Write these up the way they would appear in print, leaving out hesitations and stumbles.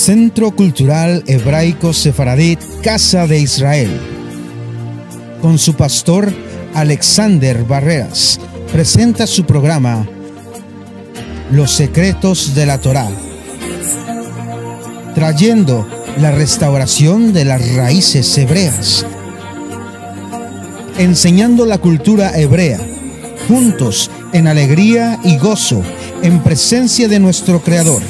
Centro Cultural Hebraico Sefaradí Casa de Israel, con su pastor Alexander Barreras, presenta su programa Los Secretos de la Torá, trayendo la restauración de las raíces hebreas, enseñando la cultura hebrea, juntos en alegría y gozo, en presencia de nuestro Creador,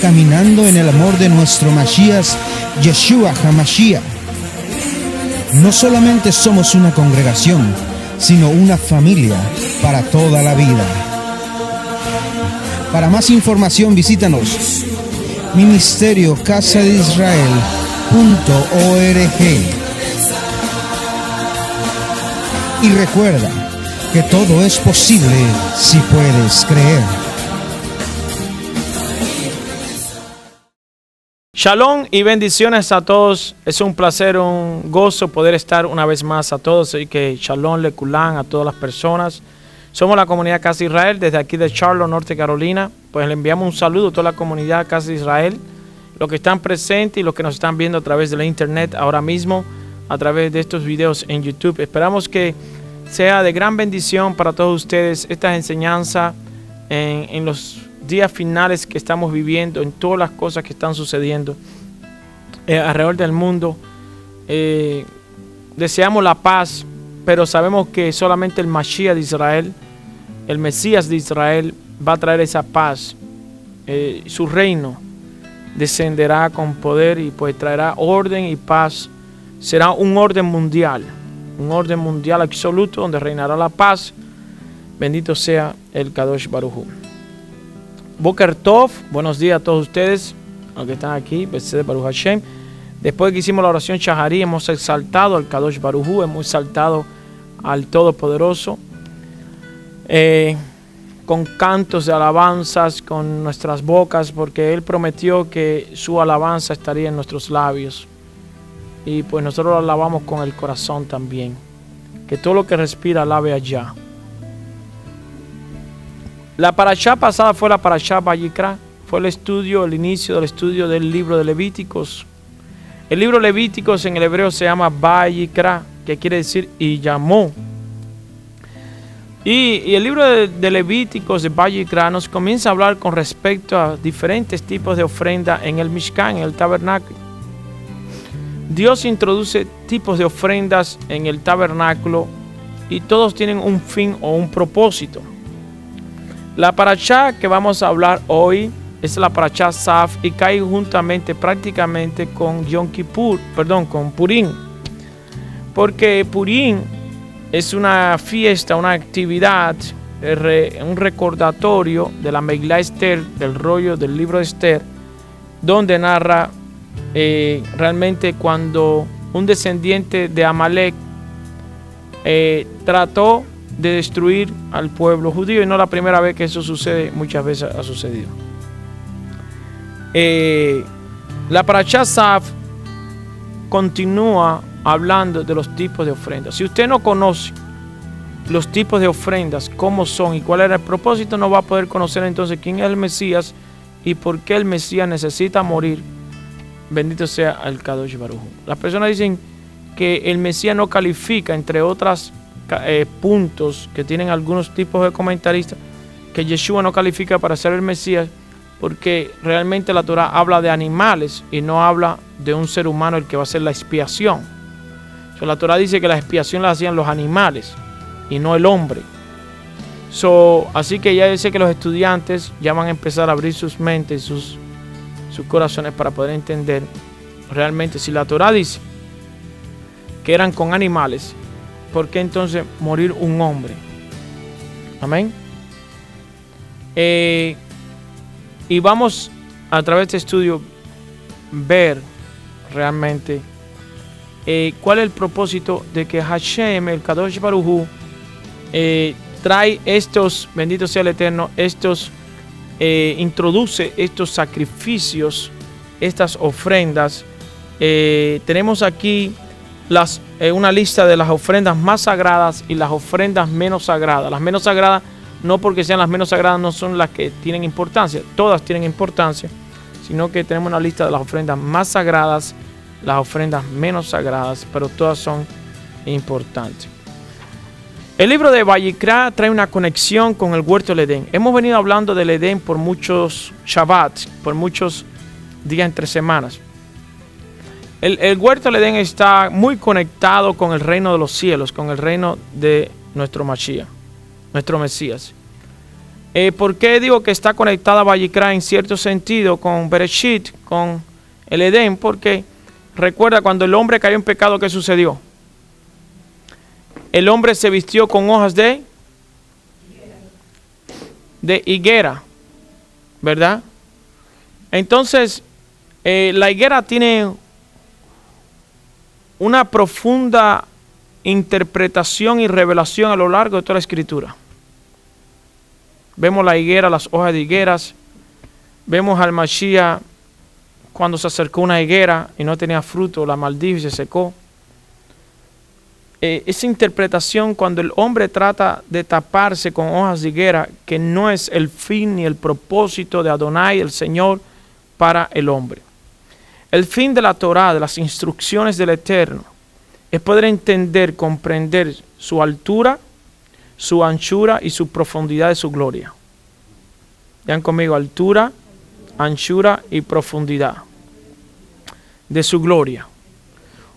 caminando en el amor de nuestro Mashiach, Yeshua HaMashiach. No solamente somos una congregación, sino una familia para toda la vida. Para más información visítanos Ministerio Casa de Israel.org. Y recuerda que todo es posible si puedes creer. Shalom y bendiciones a todos. Es un placer, un gozo poder estar una vez más a todos. Y que Shalom Lekulan a todas las personas. Somos la comunidad Casa de Israel desde aquí de Charlotte, Norte Carolina. Pues le enviamos un saludo a toda la comunidad Casa de Israel, los que están presentes y los que nos están viendo a través de la internet ahora mismo, a través de estos videos en YouTube. Esperamos que sea de gran bendición para todos ustedes esta enseñanza en los días finales que estamos viviendo, en todas las cosas que están sucediendo alrededor del mundo. Deseamos la paz, pero sabemos que solamente el Mashiach de Israel, el Mesías de Israel, va a traer esa paz. Su reino descenderá con poder y pues traerá orden y paz. Será un orden mundial absoluto, donde reinará la paz. Bendito sea el Kadosh Baruj Hu. Boker Tov, buenos días a todos ustedes, los que están aquí, Besed Baruch Hashem. Después que hicimos la oración Shaharí, hemos exaltado al Kadosh Baruj Hu, hemos exaltado al Todopoderoso, con cantos de alabanzas, con nuestras bocas, porque Él prometió que su alabanza estaría en nuestros labios. Y pues nosotros lo alabamos con el corazón también. Que todo lo que respira alabe allá. La parashá pasada fue la parashá Vayikra, fue el inicio del estudio del libro de Levíticos. El libro Levíticos en el hebreo se llama Vayikra, que quiere decir y llamó. Y el libro de Levíticos de Vayikra nos comienza a hablar con respecto a diferentes tipos de ofrenda en el Mishkan, en el tabernáculo. Dios introduce tipos de ofrendas en el tabernáculo y todos tienen un fin o un propósito. La parashá que vamos a hablar hoy es la parashá Saf y cae juntamente prácticamente con con Purim. Porque Purim es una fiesta, una actividad, un recordatorio de la Megilá Esther, del rollo del libro de Esther, donde narra realmente cuando un descendiente de Amalek trató de destruir al pueblo judío, y no la primera vez que eso sucede, muchas veces ha sucedido. La parashá Saf continúa hablando de los tipos de ofrendas. Si usted no conoce los tipos de ofrendas, cómo son y cuál era el propósito, no va a poder conocer entonces quién es el Mesías y por qué el Mesías necesita morir. Bendito sea el Kadosh Baruj Hu. Las personas dicen que el Mesías no califica, entre otros puntos que tienen algunos tipos de comentaristas, que Yeshua no califica para ser el Mesías, porque realmente la Torah habla de animales y no habla de un ser humano el que va a hacer la expiación. La Torah dice que la expiación la hacían los animales y no el hombre. Así que ya dice que los estudiantes ya van a empezar a abrir sus mentes, sus corazones, para poder entender realmente si la Torah dice que eran con animales, ¿por qué entonces morir un hombre? Amén. Y vamos a través de este estudio ver realmente cuál es el propósito de que Hashem, el Kadosh Baruj Hu, trae estos, bendito sea el Eterno, introduce estos sacrificios, estas ofrendas. Tenemos aquí una lista de las ofrendas más sagradas y las ofrendas menos sagradas. Las menos sagradas no porque sean las menos sagradas, no son las que tienen importancia. Todas tienen importancia, sino que tenemos una lista de las ofrendas más sagradas, las ofrendas menos sagradas, pero todas son importantes. El libro de Vayikra trae una conexión con el huerto del Edén. Hemos venido hablando del Edén por muchos Shabbats, por muchos días entre semanas. El huerto del Edén está muy conectado con el reino de los cielos, con el reino de nuestro Mashiach, nuestro Mesías. ¿Por qué digo que está conectada Vayikra en cierto sentido con Bereshit, con el Edén? Porque recuerda cuando el hombre cayó en pecado, ¿qué sucedió? El hombre se vistió con hojas de higuera, ¿verdad? Entonces, la higuera tiene una profunda interpretación y revelación a lo largo de toda la Escritura. Vemos la higuera, las hojas de higueras. Vemos al Mashiach cuando se acercó una higuera y no tenía fruto, la maldijo y se secó. Esa interpretación cuando el hombre trata de taparse con hojas de higuera, que no es el fin ni el propósito de Adonai, el Señor, para el hombre. El fin de la Torah, de las instrucciones del Eterno, es poder entender, comprender su altura, su anchura y su profundidad de su gloria. Vean conmigo, altura, anchura y profundidad de su gloria.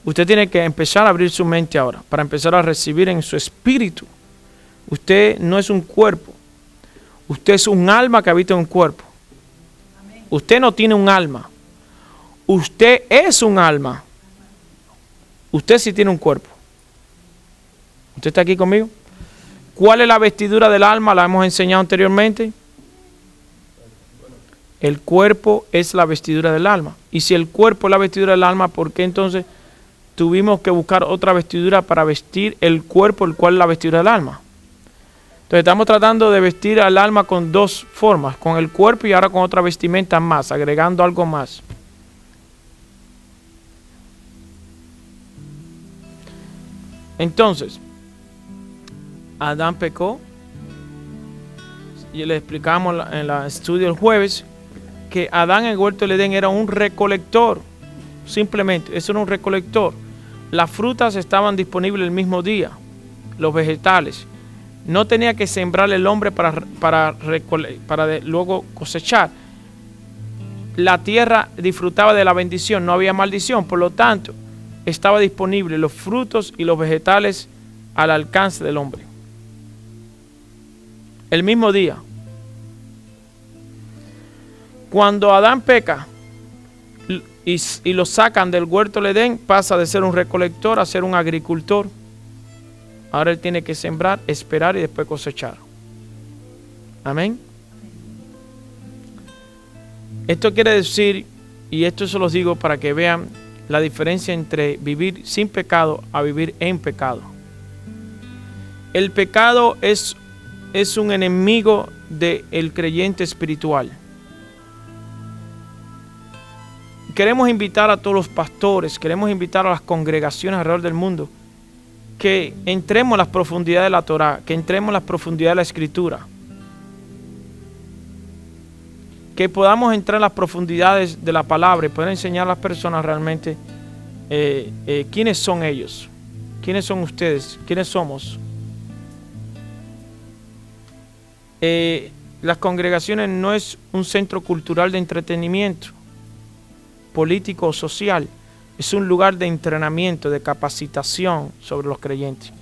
Usted tiene que empezar a abrir su mente ahora, para empezar a recibir en su espíritu. Usted no es un cuerpo, usted es un alma que habita en un cuerpo. Usted no tiene un alma, usted es un alma. Usted sí tiene un cuerpo. ¿Usted está aquí conmigo? ¿Cuál es la vestidura del alma? La hemos enseñado anteriormente. El cuerpo es la vestidura del alma. Y si el cuerpo es la vestidura del alma, ¿por qué entonces tuvimos que buscar otra vestidura para vestir el cuerpo, el cual es la vestidura del alma? Entonces estamos tratando de vestir al alma con dos formas, con el cuerpo y ahora con otra vestimenta más, agregando algo más. Entonces, Adán pecó, y le explicamos en el estudio el jueves, que Adán en el huerto del Edén era un recolector, simplemente, eso era un recolector. Las frutas estaban disponibles el mismo día, los vegetales. No tenía que sembrar el hombre para luego cosechar. La tierra disfrutaba de la bendición, no había maldición, por lo tanto, estaba disponible los frutos y los vegetales al alcance del hombre. El mismo día. Cuando Adán peca y lo sacan del huerto del Edén, pasa de ser un recolector a ser un agricultor. Ahora él tiene que sembrar, esperar y después cosechar. Amén. Esto quiere decir, y esto se los digo para que vean la diferencia entre vivir sin pecado a vivir en pecado. El pecado es un enemigo del creyente espiritual. Queremos invitar a todos los pastores, queremos invitar a las congregaciones alrededor del mundo que entremos en las profundidades de la Torah, que entremos en las profundidades de la Escritura, que podamos entrar en las profundidades de la palabra y poder enseñar a las personas realmente quiénes son ellos, quiénes son ustedes, quiénes somos. Las congregaciones no es un centro cultural de entretenimiento, político o social, es un lugar de entrenamiento, de capacitación sobre los creyentes.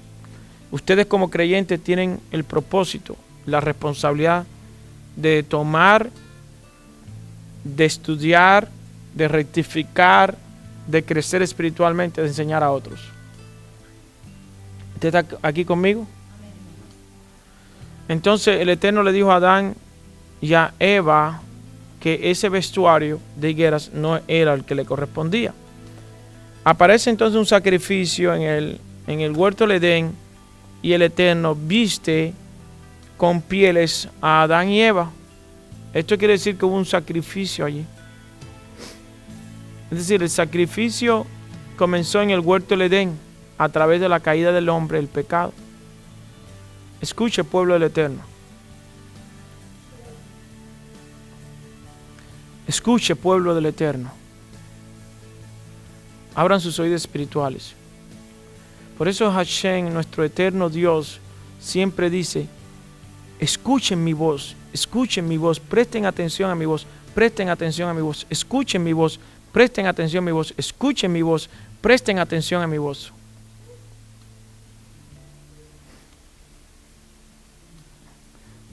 Ustedes como creyentes tienen el propósito, la responsabilidad de tomar, de estudiar, de rectificar, de crecer espiritualmente, de enseñar a otros. ¿Usted está aquí conmigo? Entonces el Eterno le dijo a Adán y a Eva que ese vestuario de higueras no era el que le correspondía. Aparece entonces un sacrificio en el huerto del Edén y el Eterno viste con pieles a Adán y Eva. Esto quiere decir que hubo un sacrificio allí. Es decir, el sacrificio comenzó en el huerto del Edén a través de la caída del hombre, el pecado. Escuche, pueblo del Eterno. Escuche, pueblo del Eterno. Abran sus oídos espirituales. Por eso Hashem, nuestro eterno Dios, siempre dice: escuchen mi voz, presten atención a mi voz, presten atención a mi voz, escuchen mi voz, presten atención a mi voz, escuchen mi voz, presten atención a mi voz.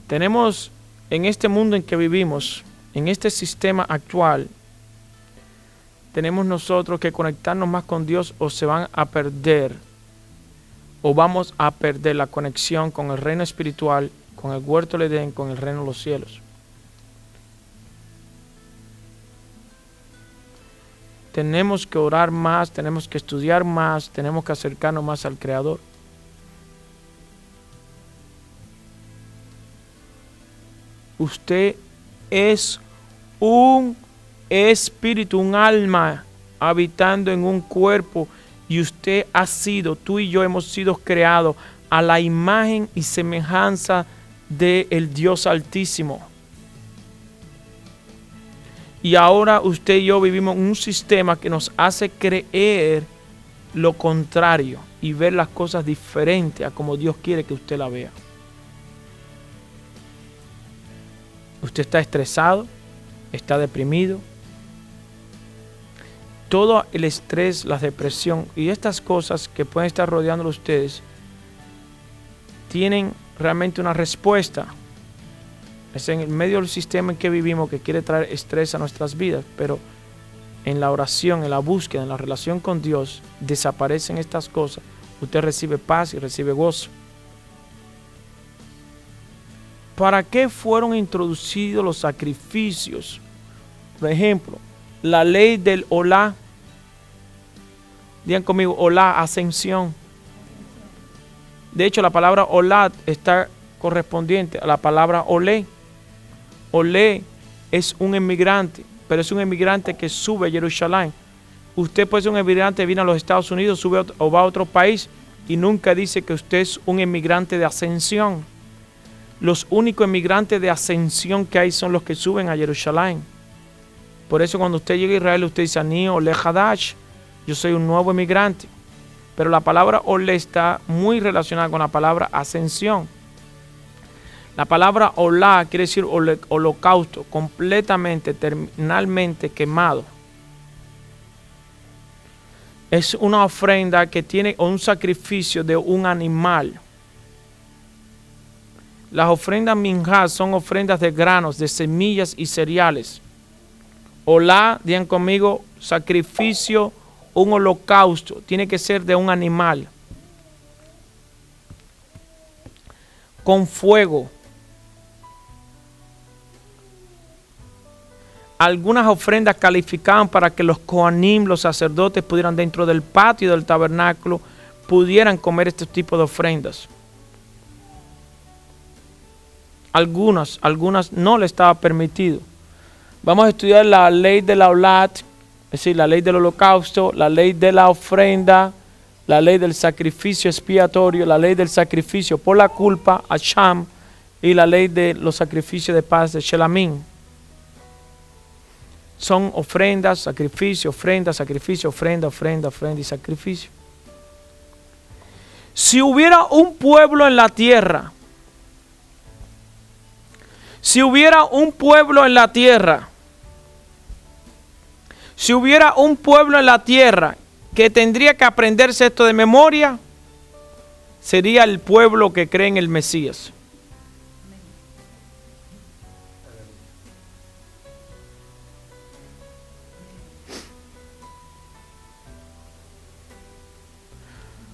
Tenemos en este mundo en que vivimos, en este sistema actual, tenemos nosotros que conectarnos más con Dios o se van a perder, o vamos a perder la conexión con el reino espiritual, con el huerto del Edén, con el reino de los cielos. Tenemos que orar más, tenemos que estudiar más, tenemos que acercarnos más al Creador. Usted es un espíritu, un alma habitando en un cuerpo, y usted ha sido, tú y yo hemos sido creados a la imagen y semejanza del Dios Altísimo. Y ahora usted y yo vivimos en un sistema que nos hace creer lo contrario y ver las cosas diferentes a como Dios quiere que usted la vea. Usted está estresado, está deprimido. Todo el estrés, la depresión y estas cosas que pueden estar rodeando a ustedes tienen realmente una respuesta. Es en el medio del sistema en que vivimos que quiere traer estrés a nuestras vidas, pero en la oración, en la búsqueda, en la relación con Dios, desaparecen estas cosas. Usted recibe paz y recibe gozo. ¿Para qué fueron introducidos los sacrificios? Por ejemplo, la ley del Olá. Digan conmigo, Olá, ascensión. De hecho, la palabra Olá está correspondiente a la palabra Olé. Olé es un emigrante, pero es un emigrante que sube a Jerusalén. Usted puede ser un emigrante que viene a los Estados Unidos, sube o va a otro país y nunca dice que usted es un emigrante de ascensión. Los únicos emigrantes de ascensión que hay son los que suben a Jerusalén. Por eso cuando usted llega a Israel, usted dice, Ani Olé Hadash, yo soy un nuevo emigrante. Pero la palabra Olé está muy relacionada con la palabra ascensión. La palabra Olá quiere decir holocausto, completamente, terminalmente quemado. Es una ofrenda que tiene un sacrificio de un animal. Las ofrendas minjá son ofrendas de granos, de semillas y cereales. Olá, digan conmigo, sacrificio, un holocausto, tiene que ser de un animal. Con fuego. Algunas ofrendas calificaban para que los coanim, los sacerdotes, pudieran dentro del patio del tabernáculo, pudieran comer este tipo de ofrendas. Algunas no le estaba permitido. Vamos a estudiar la ley de la Olat, es decir, la ley del holocausto, la ley de la ofrenda, la ley del sacrificio expiatorio, la ley del sacrificio por la culpa, Asham, y la ley de los sacrificios de paz de Shelamim. Son ofrendas, sacrificio, ofrenda, sacrificio, ofrenda, ofrenda, ofrenda y sacrificio. Si hubiera un pueblo en la tierra, si hubiera un pueblo en la tierra que tendría que aprenderse esto de memoria, sería el pueblo que cree en el Mesías.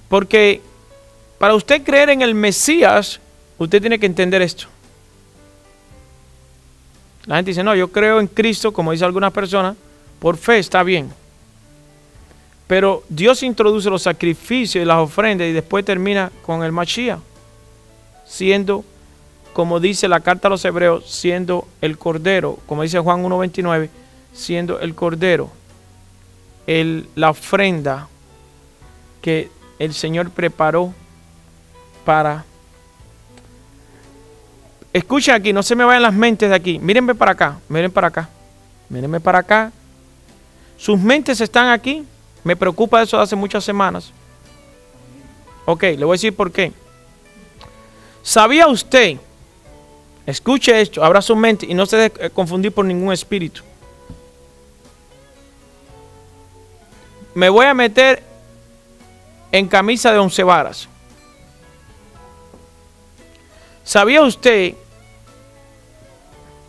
Porque para usted creer en el Mesías, usted tiene que entender esto. La gente dice, no, yo creo en Cristo, como dice algunas personas, por fe está bien. Pero Dios introduce los sacrificios y las ofrendas y después termina con el Mashiach, siendo, como dice la carta a los hebreos, siendo el Cordero, como dice Juan 1:29, siendo el Cordero, la ofrenda que el Señor preparó para... Escuchen aquí, no se me vayan las mentes de aquí. Mírenme para acá, miren para acá. Mírenme para acá. Sus mentes están aquí. Me preocupa eso de hace muchas semanas. Ok, le voy a decir por qué. ¿Sabía usted? Escuche esto, abra su mente y no se deje confundir por ningún espíritu. Me voy a meter en camisa de 11 varas. ¿Sabía usted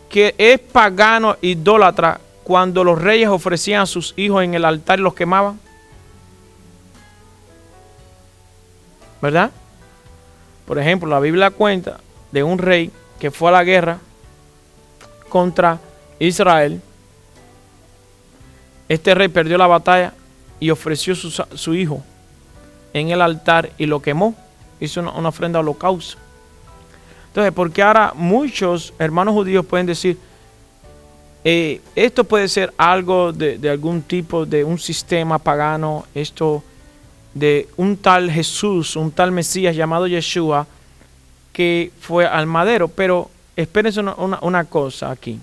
que es pagano, idólatra, cuando los reyes ofrecían a sus hijos en el altar y los quemaban? ¿Verdad? Por ejemplo, la Biblia cuenta de un rey que fue a la guerra contra Israel. Este rey perdió la batalla y ofreció su hijo en el altar y lo quemó. Hizo una ofrenda holocausto. Entonces, porque ahora muchos hermanos judíos pueden decir, esto puede ser algo de algún tipo de un sistema pagano, esto de un tal Jesús, un tal Mesías llamado Yeshua, que fue al madero. Pero espérense una cosa aquí.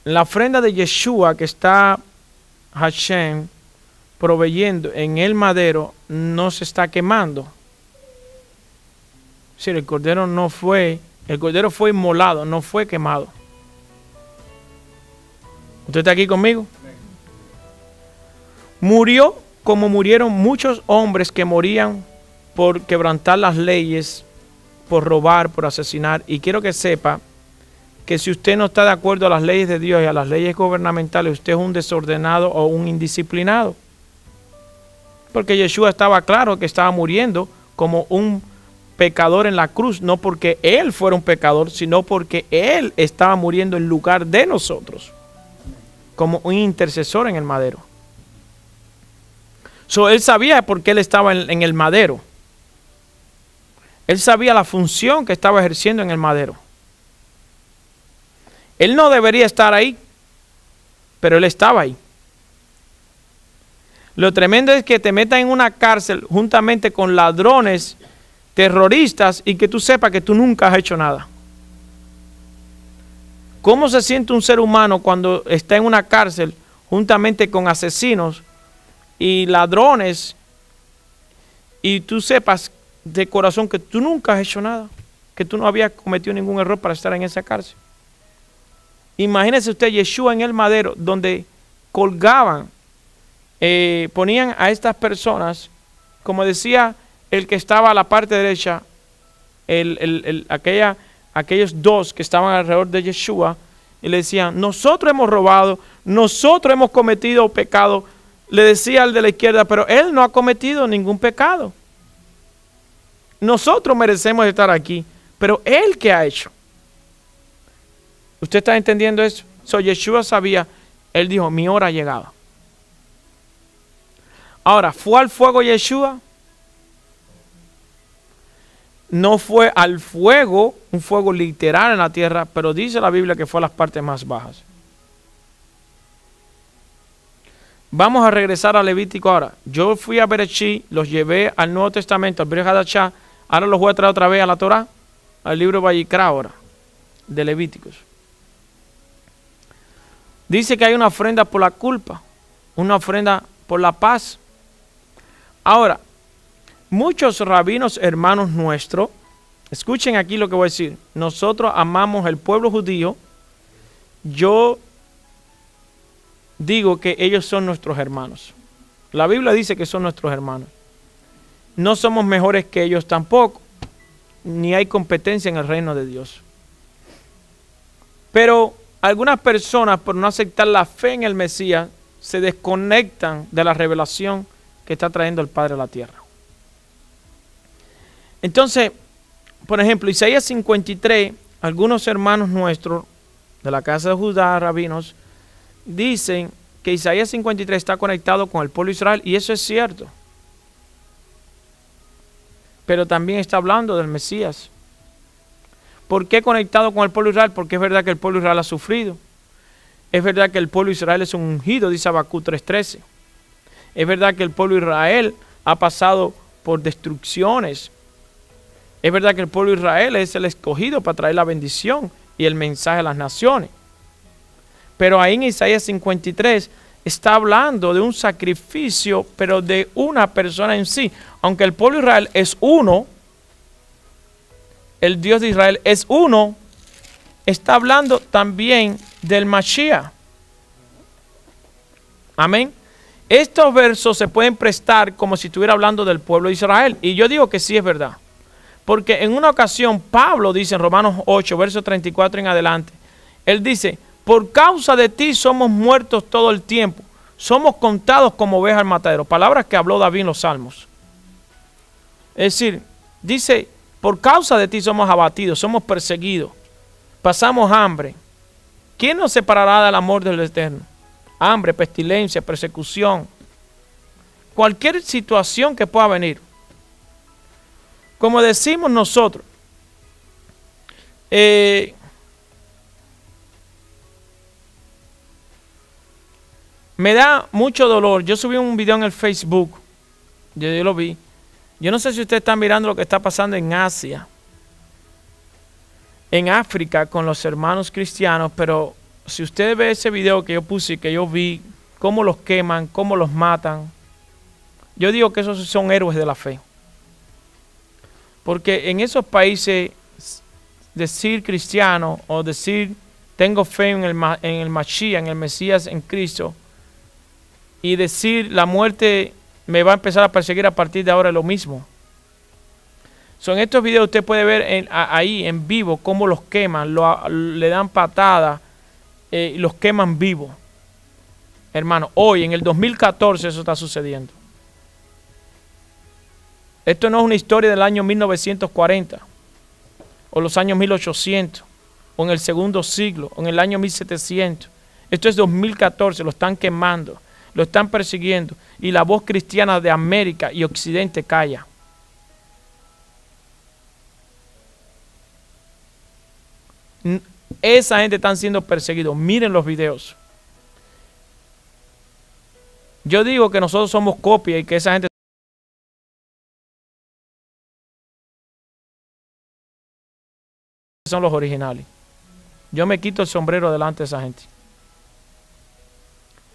La ofrenda de Yeshua que está Hashem proveyendo en el madero no se está quemando. Sí, el cordero fue inmolado, no fue quemado. ¿Usted está aquí conmigo? Murió como murieron muchos hombres que morían por quebrantar las leyes, por robar, por asesinar. Y quiero que sepa que si usted no está de acuerdo a las leyes de Dios y a las leyes gubernamentales, usted es un desordenado o un indisciplinado. Porque Yeshua estaba claro que estaba muriendo como un pecador en la cruz, no porque Él fuera un pecador, sino porque Él estaba muriendo en lugar de nosotros, como un intercesor en el madero. Él sabía por qué Él estaba en el madero. Él sabía la función que estaba ejerciendo en el madero. Él no debería estar ahí, pero Él estaba ahí. Lo tremendo es que te metan en una cárcel juntamente con ladrones, terroristas, y que tú sepas que tú nunca has hecho nada. ¿Cómo se siente un ser humano cuando está en una cárcel juntamente con asesinos y ladrones, y tú sepas de corazón que tú nunca has hecho nada, que tú no habías cometido ningún error para estar en esa cárcel? Imagínese usted Yeshua en el madero, donde colgaban, ponían a estas personas, como decía el que estaba a la parte derecha, aquellos dos que estaban alrededor de Yeshua, y le decían, nosotros hemos robado, nosotros hemos cometido pecado. Le decía al de la izquierda, pero él no ha cometido ningún pecado. Nosotros merecemos estar aquí, pero él, ¿qué ha hecho? ¿Usted está entendiendo eso? Yeshua sabía, él dijo, mi hora ha llegado. Ahora, ¿fue al fuego Yeshua? No fue al fuego, un fuego literal en la tierra, pero dice la Biblia que fue a las partes más bajas. Vamos a regresar a Levítico ahora. Yo fui a Bereshit, los llevé al Nuevo Testamento, al Brit Hadashah. Ahora los voy a traer otra vez a la Torah, al libro Vayikra ahora, de Levíticos. Dice que hay una ofrenda por la culpa, una ofrenda por la paz. Ahora, muchos rabinos hermanos nuestros, escuchen aquí lo que voy a decir. Nosotros amamos el pueblo judío. Yo digo que ellos son nuestros hermanos. La Biblia dice que son nuestros hermanos. No somos mejores que ellos tampoco, ni hay competencia en el reino de Dios. Pero algunas personas, por no aceptar la fe en el Mesías, se desconectan de la revelación que está trayendo el Padre a la tierra. Entonces, por ejemplo, Isaías 53, algunos hermanos nuestros de la casa de Judá, rabinos, dicen que Isaías 53 está conectado con el pueblo de Israel, y eso es cierto. Pero también está hablando del Mesías. ¿Por qué conectado con el pueblo de Israel? Porque es verdad que el pueblo de Israel ha sufrido. Es verdad que el pueblo de Israel es un ungido, dice Habacuc 3:13. Es verdad que el pueblo de Israel ha pasado por destrucciones. Es verdad que el pueblo de Israel es el escogido para traer la bendición y el mensaje a las naciones. Pero ahí en Isaías 53 está hablando de un sacrificio, pero de una persona en sí. Aunque el pueblo de Israel es uno, el Dios de Israel es uno, está hablando también del Mashiach. Amén. Estos versos se pueden prestar como si estuviera hablando del pueblo de Israel. Y yo digo que sí es verdad. Porque en una ocasión Pablo dice en Romanos 8, verso 34 en adelante, él dice, por causa de ti somos muertos todo el tiempo. Somos contados como ovejas al matadero. Palabras que habló David en los Salmos. Es decir, dice, por causa de ti somos abatidos, somos perseguidos, pasamos hambre. ¿Quién nos separará del amor del Eterno? Hambre, pestilencia, persecución. Cualquier situación que pueda venir. Como decimos nosotros, me da mucho dolor. Yo subí un video en el Facebook, yo lo vi. Yo no sé si ustedes están mirando lo que está pasando en Asia, en África con los hermanos cristianos, pero si usted ve ese video que yo puse y que yo vi, cómo los queman, cómo los matan, yo digo que esos son héroes de la fe. Porque en esos países decir cristiano o decir tengo fe en el Mashiach, en el Mesías, en Cristo, y decir la muerte me va a empezar a perseguir a partir de ahora es lo mismo. En estos videos usted puede ver ahí en vivo cómo los queman, le dan patadas y los queman vivos. Hermano, hoy en el 2014 eso está sucediendo. Esto no es una historia del año 1940 o los años 1800 o en el segundo siglo o en el año 1700. Esto es 2014, lo están quemando, lo están persiguiendo y la voz cristiana de América y Occidente calla. Esa gente está siendo perseguidos. Miren los videos. Yo digo que nosotros somos copia y que esa gente son los originales. Yo me quito el sombrero delante de esa gente.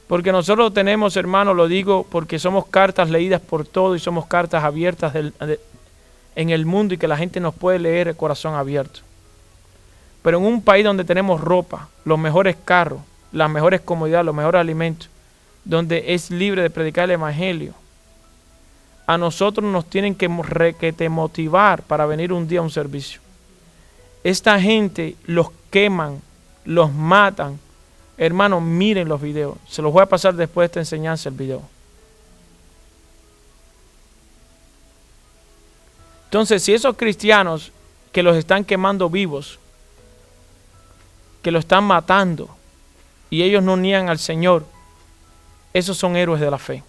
Porque nosotros tenemos, hermanos, lo digo porque somos cartas leídas por todos y somos cartas abiertas en el mundo y que la gente nos puede leer el corazón abierto. Pero en un país donde tenemos ropa, los mejores carros, las mejores comodidades, los mejores alimentos, donde es libre de predicar el evangelio, a nosotros nos tienen que motivar para venir un día a un servicio. Esta gente los queman, los matan. Hermanos, miren los videos. Se los voy a pasar después de esta enseñanza el video. Entonces, si esos cristianos que los están quemando vivos, que lo están matando, y ellos no niegan al Señor, esos son héroes de la fe.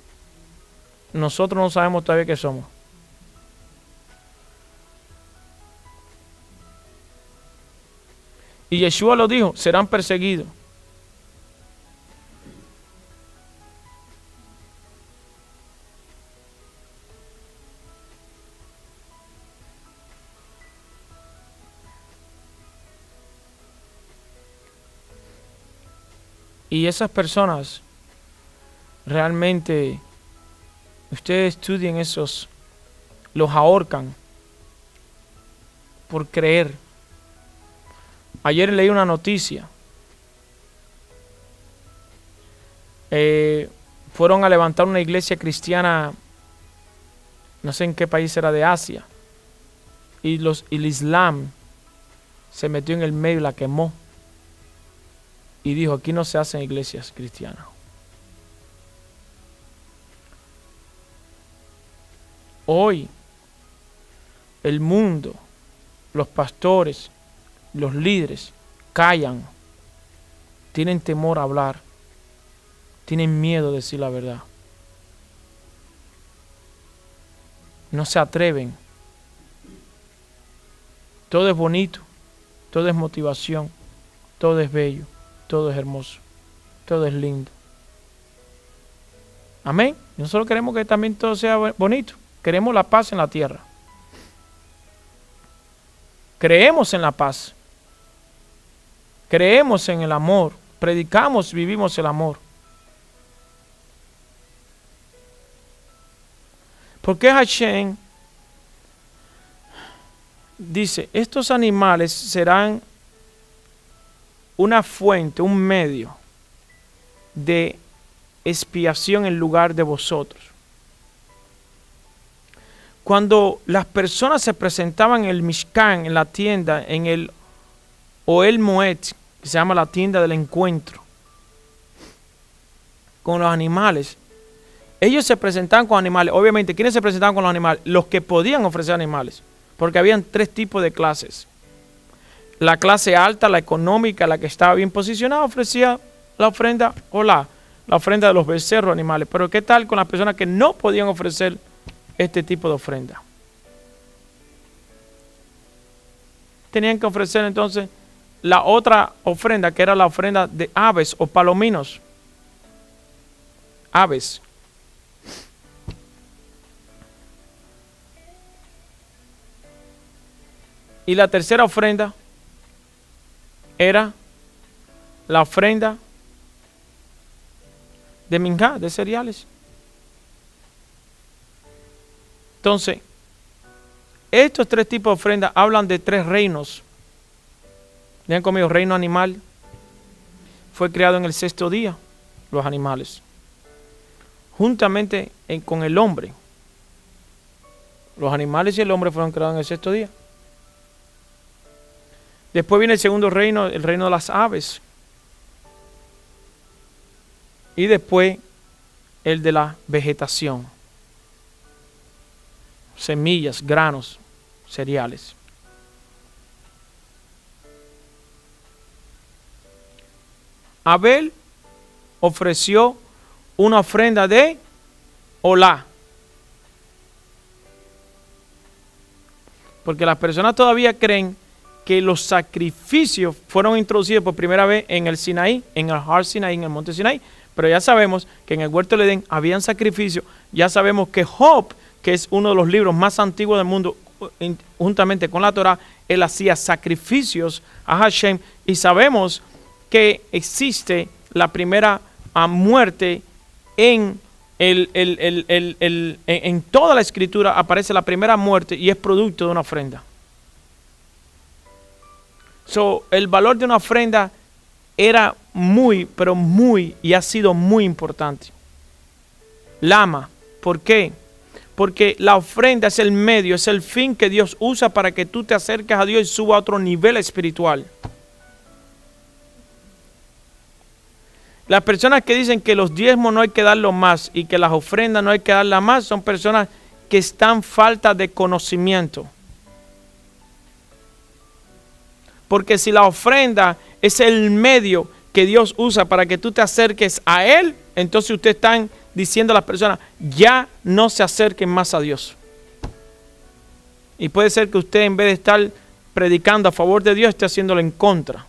Nosotros no sabemos todavía qué somos. Y Yeshua lo dijo, serán perseguidos. Y esas personas, realmente, ustedes estudien esos, los ahorcan por creer. Ayer leí una noticia. Fueron a levantar una iglesia cristiana, no sé en qué país era de Asia, y el Islam se metió en el medio y la quemó. Y dijo, aquí no se hacen iglesias cristianas. Hoy, el mundo, los pastores, los líderes, callan. Tienen temor a hablar. Tienen miedo de decir la verdad. No se atreven. Todo es bonito. Todo es motivación. Todo es bello. Todo es hermoso, todo es lindo. Amén. Nosotros queremos que también todo sea bonito. Queremos la paz en la tierra. Creemos en la paz. Creemos en el amor. predicamos, vivimos el amor. Porque Hashem dice, estos animales serán una fuente, un medio de expiación en lugar de vosotros. Cuando las personas se presentaban en el Mishkan, en la tienda, en el Ohel Moed, que se llama la tienda del encuentro, con los animales, ellos se presentaban con animales. Obviamente, ¿quiénes se presentaban con los animales? Los que podían ofrecer animales, porque habían 3 tipos de clases. La clase alta, la económica, la que estaba bien posicionada, ofrecía la ofrenda o la ofrenda de los becerros animales. Pero ¿qué tal con las personas que no podían ofrecer este tipo de ofrenda? Tenían que ofrecer entonces la otra ofrenda, que era la ofrenda de aves o palominos. Aves. Y la tercera ofrenda era la ofrenda de minjá, de cereales. Entonces, estos 3 tipos de ofrendas hablan de 3 reinos. Vean conmigo, reino animal. Fue creado en el 6º día, los animales. Juntamente con el hombre. Los animales y el hombre fueron creados en el 6º día. Después viene el 2.º reino, el reino de las aves. Y después el de la vegetación. Semillas, granos, cereales. Abel ofreció una ofrenda de olá. Porque las personas todavía creen que los sacrificios fueron introducidos por primera vez en el Sinaí, en el Har Sinaí, en el monte Sinaí. Pero ya sabemos que en el huerto del Edén habían sacrificios. Ya sabemos que Job, que es uno de los libros más antiguos del mundo, juntamente con la Torah, él hacía sacrificios a Hashem. Y sabemos que existe la primera muerte en toda la escritura. Aparece la primera muerte y es producto de una ofrenda. El valor de una ofrenda era muy, pero muy, y ha sido muy importante. Lama, ¿por qué? Porque la ofrenda es el medio, es el fin que Dios usa para que tú te acerques a Dios y suba a otro nivel espiritual. Las personas que dicen que los diezmos no hay que darlos más y que las ofrendas no hay que darlas más son personas que están falta de conocimiento. Porque si la ofrenda es el medio que Dios usa para que tú te acerques a Él, entonces ustedes están diciendo a las personas, ya no se acerquen más a Dios. Y puede ser que usted, en vez de estar predicando a favor de Dios, esté haciéndolo en contra.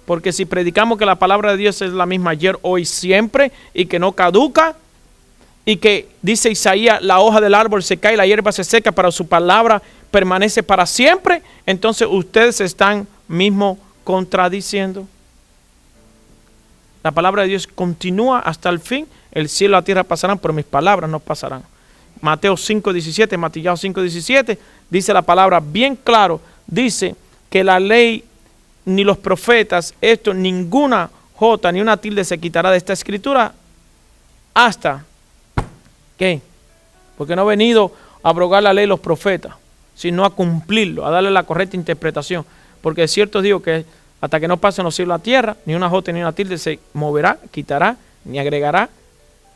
Porque si predicamos que la palabra de Dios es la misma ayer, hoy, siempre, y que no caduca, y que dice Isaías, la hoja del árbol se cae, la hierba se seca, pero su palabra permanece para siempre, entonces ustedes se están mismo contradiciendo. La palabra de Dios continúa hasta el fin. El cielo y la tierra pasarán, pero mis palabras no pasarán. Mateo 5:17, Mateo 5:17, dice la palabra bien claro, dice que la ley ni los profetas, ninguna jota ni una tilde se quitará de esta escritura hasta, ¿qué? Porque no ha venido a abrogar la ley los profetas, sino a cumplirlo, a darle la correcta interpretación. Porque de cierto digo que hasta que no pasen los cielos y la tierra, ni una jota ni una tilde se moverá, quitará, ni agregará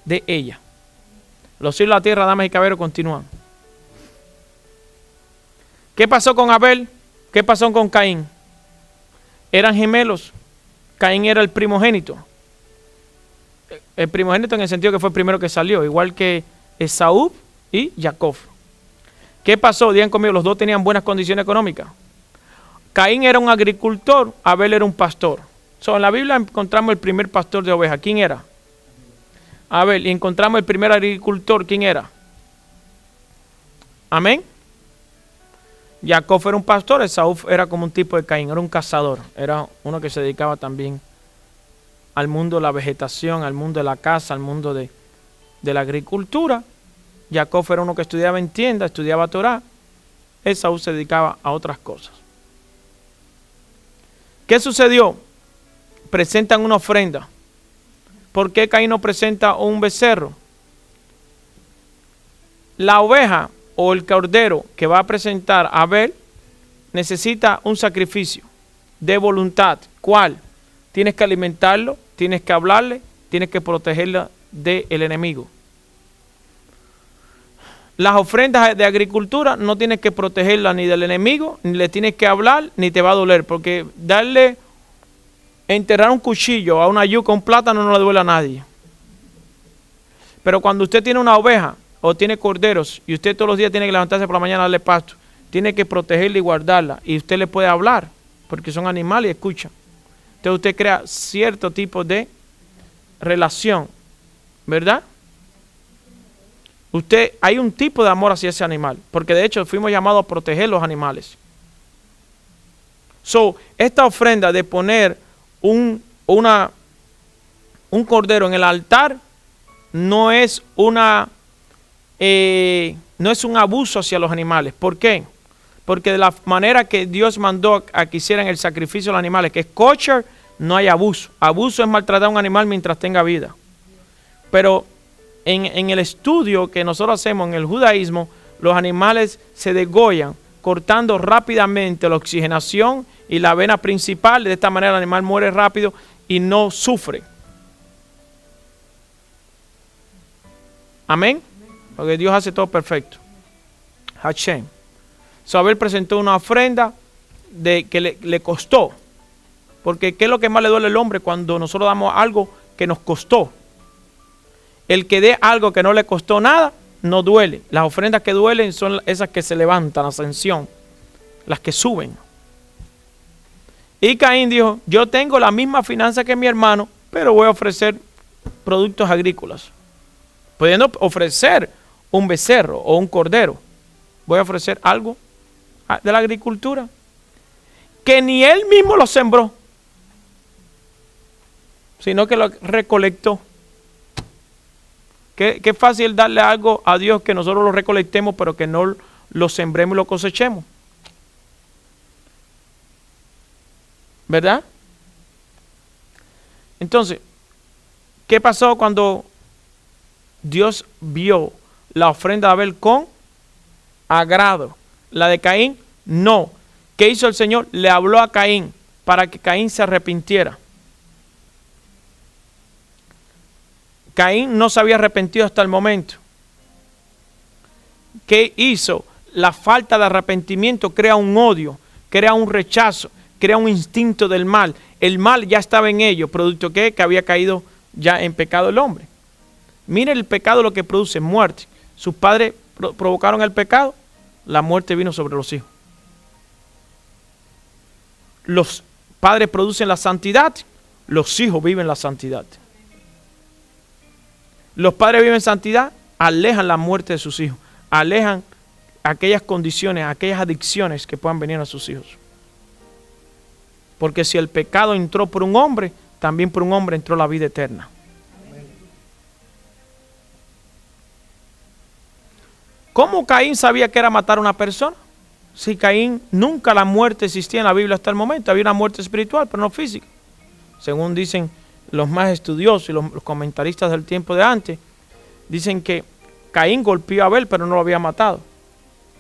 de ella. Los cielos y la tierra, damas y caballeros, continúan. ¿Qué pasó con Abel? ¿Qué pasó con Caín? Eran gemelos. Caín era el primogénito. El primogénito en el sentido que fue el primero que salió, igual que Esaú y Jacob. ¿Qué pasó? Digan conmigo, los dos tenían buenas condiciones económicas. Caín era un agricultor, Abel era un pastor. En la Biblia encontramos el primer pastor de ovejas. ¿Quién era? Abel. Y encontramos el primer agricultor. ¿Quién era? Amén. Jacob era un pastor, Esaú era como un tipo de Caín, era un cazador, era uno que se dedicaba también al mundo de la vegetación, al mundo de la caza, al mundo de la agricultura. Jacob era uno que estudiaba en tienda, estudiaba Torah. Esaú se dedicaba a otras cosas. ¿Qué sucedió? Presentan una ofrenda. ¿Por qué Caín no presenta un becerro? La oveja o el cordero que va a presentar Abel necesita un sacrificio de voluntad. ¿Cuál? Tienes que alimentarlo, tienes que hablarle, tienes que protegerlo del enemigo. Las ofrendas de agricultura no tienes que protegerlas ni del enemigo, ni le tienes que hablar, ni te va a doler, porque enterrar un cuchillo a una yuca, un plátano, no le duele a nadie. Pero cuando usted tiene una oveja o tiene corderos y usted todos los días tiene que levantarse por la mañana a darle pasto, tiene que protegerla y guardarla, y usted le puede hablar, porque son animales y escuchan. Entonces usted crea cierto tipo de relación, ¿verdad? Hay un tipo de amor hacia ese animal, porque de hecho fuimos llamados a proteger los animales. Esta ofrenda de poner un cordero en el altar no es un abuso hacia los animales. ¿Por qué? Porque de la manera que Dios mandó a que hicieran el sacrificio de los animales, que es kosher, no hay abuso. Abuso es maltratar a un animal mientras tenga vida. Pero en el estudio que nosotros hacemos en el judaísmo, los animales se degollan cortando rápidamente la oxigenación y la vena principal. De esta manera el animal muere rápido y no sufre. Amén. Porque Dios hace todo perfecto. Hashem. Abel presentó una ofrenda que le costó. Porque ¿qué es lo que más le duele al hombre cuando nosotros damos algo que nos costó? El que dé algo que no le costó nada, no duele. Las ofrendas que duelen son esas que se levantan, ascensión, las que suben. Y Caín dijo, yo tengo la misma finanza que mi hermano, pero voy a ofrecer productos agrícolas. Pudiendo ofrecer un becerro o un cordero, voy a ofrecer algo de la agricultura, que ni él mismo lo sembró, sino que lo recolectó. Qué fácil darle algo a Dios que nosotros lo recolectemos, pero que no lo sembremos y lo cosechemos. ¿Verdad? Entonces, ¿qué pasó cuando Dios vio la ofrenda de Abel con agrado? La de Caín, no. ¿Qué hizo el Señor? Le habló a Caín para que Caín se arrepintiera. Caín no se había arrepentido hasta el momento. ¿Qué hizo? La falta de arrepentimiento crea un odio, crea un rechazo, crea un instinto del mal. El mal ya estaba en ellos, producto que había caído ya en pecado el hombre. Mire el pecado lo que produce, muerte. Sus padres provocaron el pecado, la muerte vino sobre los hijos. Los padres producen la santidad, los hijos viven la santidad. Los padres viven santidad, alejan la muerte de sus hijos, alejan aquellas condiciones, aquellas adicciones que puedan venir a sus hijos. Porque si el pecado entró por un hombre, también por un hombre entró la vida eterna. ¿Cómo Caín sabía que era matar a una persona? Si Caín, nunca la muerte existía en la Biblia hasta el momento. Había una muerte espiritual, pero no física. Según dicen los más estudiosos y los comentaristas del tiempo de antes, dicen que Caín golpeó a Abel, pero no lo había matado.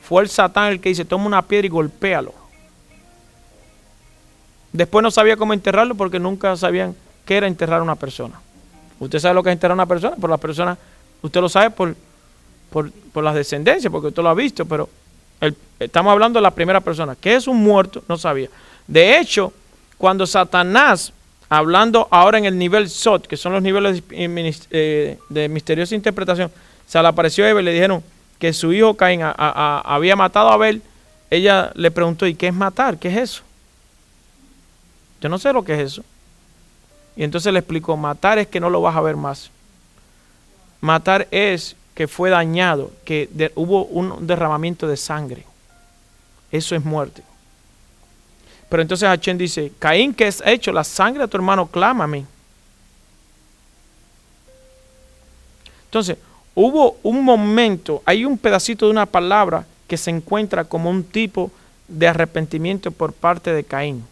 Fue el Satán el que dice, toma una piedra y golpéalo. Después no sabía cómo enterrarlo porque nunca sabían qué era enterrar a una persona. Usted sabe lo que es enterrar a una persona, por las personas, usted lo sabe por las descendencias, porque usted lo ha visto, pero estamos hablando de la primera persona. ¿Qué es un muerto? No sabía. De hecho, cuando Satanás, hablando ahora en el nivel Sot, que son los niveles de misteriosa interpretación, se le apareció a Eva y le dijeron que su hijo Caín había matado a Abel. Ella le preguntó, ¿y qué es matar? ¿Qué es eso? Yo no sé lo que es eso. Y entonces le explicó, matar es que no lo vas a ver más. Matar es que fue dañado, que hubo un derramamiento de sangre. Eso es muerte. Pero entonces Hashem dice, Caín, ¿qué has hecho? La sangre de tu hermano clama a mí. Entonces, hubo un momento, hay un pedacito de una palabra que se encuentra como un tipo de arrepentimiento por parte de Caín.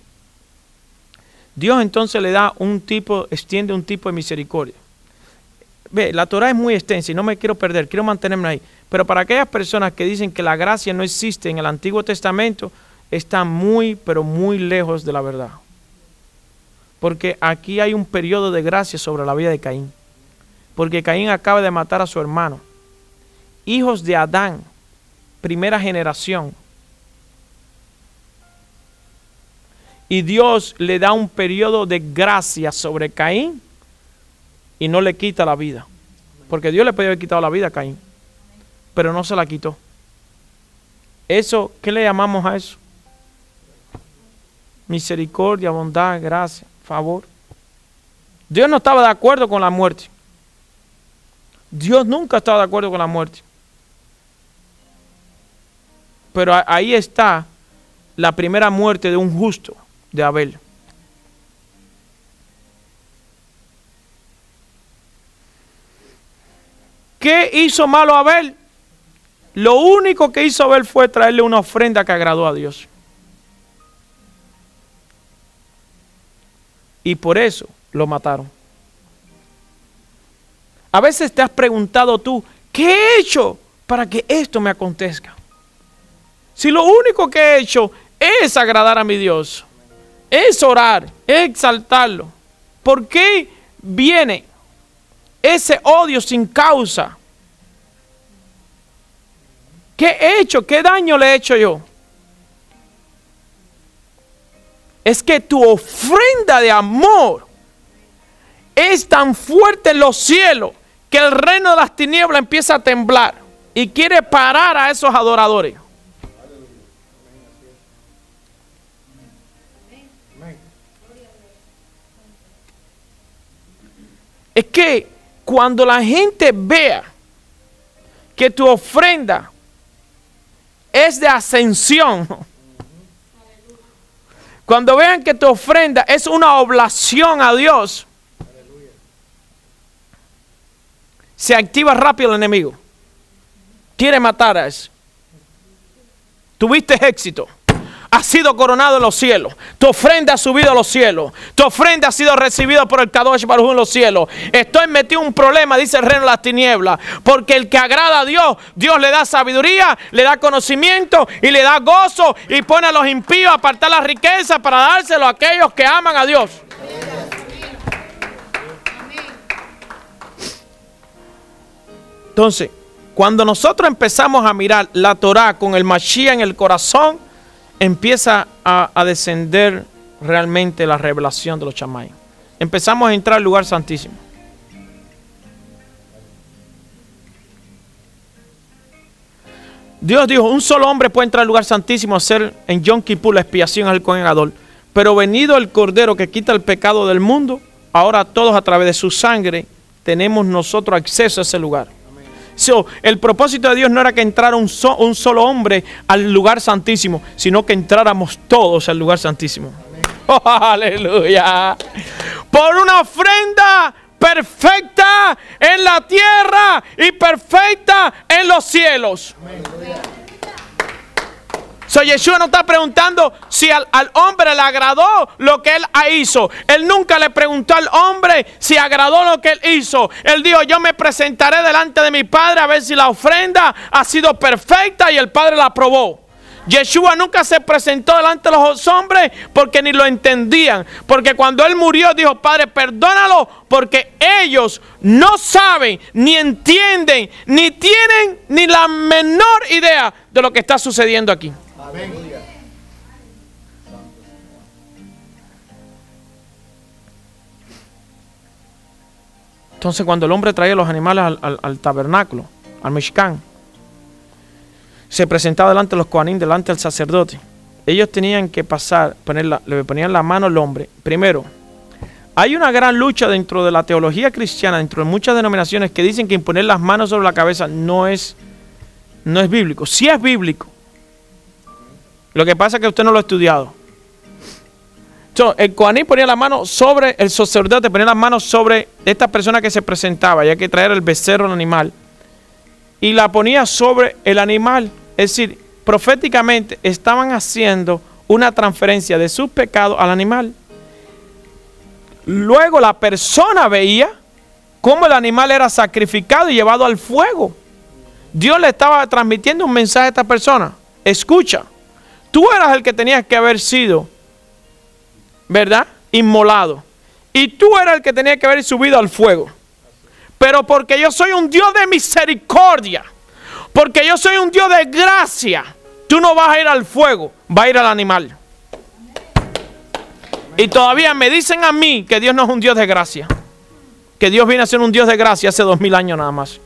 Dios entonces le da extiende un tipo de misericordia. Ve, la Torah es muy extensa y no me quiero perder, quiero mantenerme ahí. Pero para aquellas personas que dicen que la gracia no existe en el Antiguo Testamento, están muy, pero muy lejos de la verdad. Porque aquí hay un periodo de gracia sobre la vida de Caín. Porque Caín acaba de matar a su hermano. Hijos de Adán, primera generación. Y Dios le da un periodo de gracia sobre Caín y no le quita la vida. Porque Dios le podía haber quitado la vida a Caín, pero no se la quitó. Eso, ¿qué le llamamos a eso? Misericordia, bondad, gracia, favor. Dios no estaba de acuerdo con la muerte. Dios nunca estaba de acuerdo con la muerte. Pero ahí está la primera muerte de un justo, de Abel. ¿Qué hizo malo Abel? Lo único que hizo Abel fue traerle una ofrenda que agradó a Dios. Y por eso lo mataron. A veces te has preguntado tú, ¿qué he hecho para que esto me acontezca? Si lo único que he hecho es agradar a mi Dios, es orar, es exaltarlo, ¿por qué viene ese odio sin causa? ¿Qué he hecho? ¿Qué daño le he hecho yo? Es que tu ofrenda de amor es tan fuerte en los cielos que el reino de las tinieblas empieza a temblar y quiere parar a esos adoradores. Es que cuando la gente vea que tu ofrenda es de ascensión, cuando vean que tu ofrenda es una oblación a Dios, se activa rápido el enemigo. Quiere matar a ese. Tuviste éxito. Has sido coronado en los cielos. Tu ofrenda ha subido a los cielos. Tu ofrenda ha sido recibida por el Kadosh Baruj Hu en los cielos. Estoy metido en un problema, dice el reino de las tinieblas. Porque el que agrada a Dios, Dios le da sabiduría, le da conocimiento y le da gozo. Y pone a los impíos a apartar la riqueza para dárselo a aquellos que aman a Dios. Entonces, cuando nosotros empezamos a mirar la Torah con el Mashiach en el corazón, empieza a descender realmente la revelación de los Shammai. Empezamos a entrar al lugar santísimo. Dios dijo, un solo hombre puede entrar al lugar santísimo a hacer en Yom Kippur la expiación al Cohen Gadol. Pero venido el Cordero que quita el pecado del mundo, ahora todos a través de su sangre tenemos nosotros acceso a ese lugar. So, el propósito de Dios no era que entrara un solo hombre al lugar santísimo, sino que entráramos todos al lugar santísimo. Oh, aleluya. Por una ofrenda perfecta en la tierra y perfecta en los cielos. So, Yeshua no está preguntando si al hombre le agradó lo que él hizo. Él nunca le preguntó al hombre si agradó lo que él hizo. Él dijo, yo me presentaré delante de mi Padre a ver si la ofrenda ha sido perfecta, y el Padre la aprobó. Yeshua nunca se presentó delante de los hombres porque ni lo entendían. Porque cuando él murió dijo, Padre, perdónalo porque ellos no saben, ni entienden, ni tienen ni la menor idea de lo que está sucediendo aquí. Amén. Entonces cuando el hombre traía los animales al tabernáculo, al Mishkan, se presentaba delante de los Kohanim, delante del sacerdote. Ellos tenían que pasar, le ponían la mano al hombre. Primero, hay una gran lucha dentro de la teología cristiana, dentro de muchas denominaciones que dicen que imponer las manos sobre la cabeza no es bíblico. Sí es bíblico. Lo que pasa es que usted no lo ha estudiado. El Coanín ponía la mano sobre, el sacerdote ponía las manos sobre esta persona que se presentaba, ya que traer el becerro al animal, y la ponía sobre el animal. Es decir, proféticamente estaban haciendo una transferencia de sus pecados al animal. Luego la persona veía cómo el animal era sacrificado y llevado al fuego. Dios le estaba transmitiendo un mensaje a esta persona. Escucha, tú eras el que tenías que haber sido, ¿verdad?, inmolado. Y tú eras el que tenía que haber subido al fuego. Pero porque yo soy un Dios de misericordia, porque yo soy un Dios de gracia, tú no vas a ir al fuego, vas a ir al animal. Y todavía me dicen a mí que Dios no es un Dios de gracia, que Dios viene a ser un Dios de gracia hace 2000 años nada más.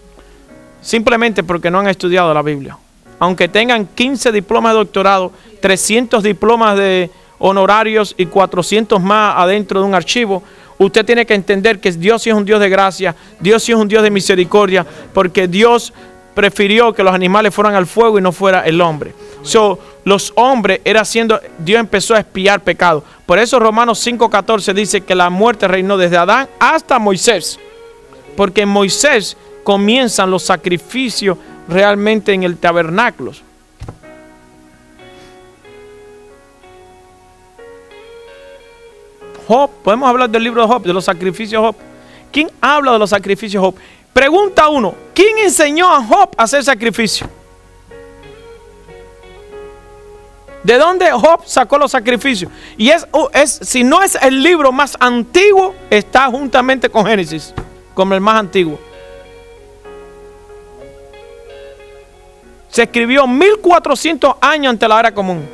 Simplemente porque no han estudiado la Biblia. Aunque tengan 15 diplomas de doctorado, 300 diplomas de honorarios y 400 más adentro de un archivo, usted tiene que entender que Dios sí es un Dios de gracia, Dios sí es un Dios de misericordia, porque Dios prefirió que los animales fueran al fuego y no fuera el hombre. Los hombres Dios empezó a expiar pecado. Por eso Romanos 5:14 dice que la muerte reinó desde Adán hasta Moisés. Porque en Moisés comienzan los sacrificios realmente en el tabernáculo. Job, podemos hablar del libro de Job, de los sacrificios de Job. ¿Quién habla de los sacrificios de Job? Pregunta uno, ¿quién enseñó a Job a hacer sacrificio? ¿De dónde Job sacó los sacrificios? Y si no es el libro más antiguo, está juntamente con Génesis, como el más antiguo. Se escribió 1400 años ante la era común.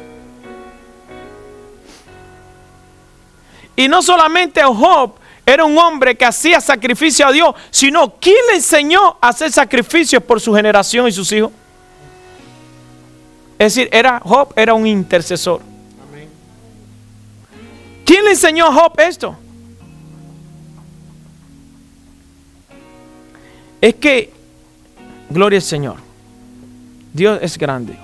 Y no solamente Job era un hombre que hacía sacrificio a Dios, sino ¿quién le enseñó a hacer sacrificios por su generación y sus hijos? Es decir, Job era un intercesor. Amén. ¿Quién le enseñó a Job esto? Es que, gloria al Señor, Dios es grande.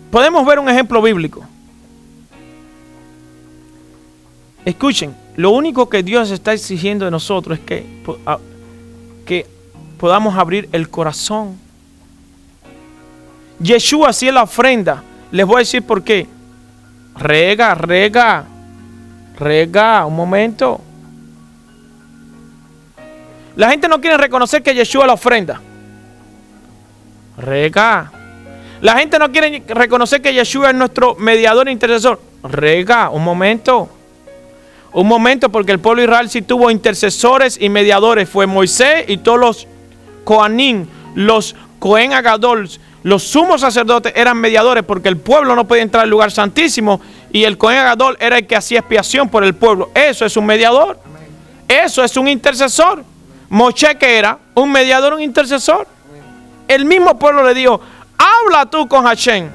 Podemos ver un ejemplo bíblico. Escuchen, lo único que Dios está exigiendo de nosotros es que podamos abrir el corazón. Yeshua hacía la ofrenda. Les voy a decir por qué. Rega, un momento. La gente no quiere reconocer que Yeshua es la ofrenda. Rega. La gente no quiere reconocer que Yeshua es nuestro mediador e intercesor. Rega, un momento. Un momento, porque el pueblo de Israel sí tuvo intercesores y mediadores. Fue Moisés y todos los Coanín, los Cohen Agadol, los sumos sacerdotes eran mediadores, porque el pueblo no podía entrar al lugar santísimo y el Cohen Agadol era el que hacía expiación por el pueblo. Eso es un mediador. Amén. Eso es un intercesor. Moshe, que era un mediador, un intercesor. Amén. El mismo pueblo le dijo, habla tú con Hashem.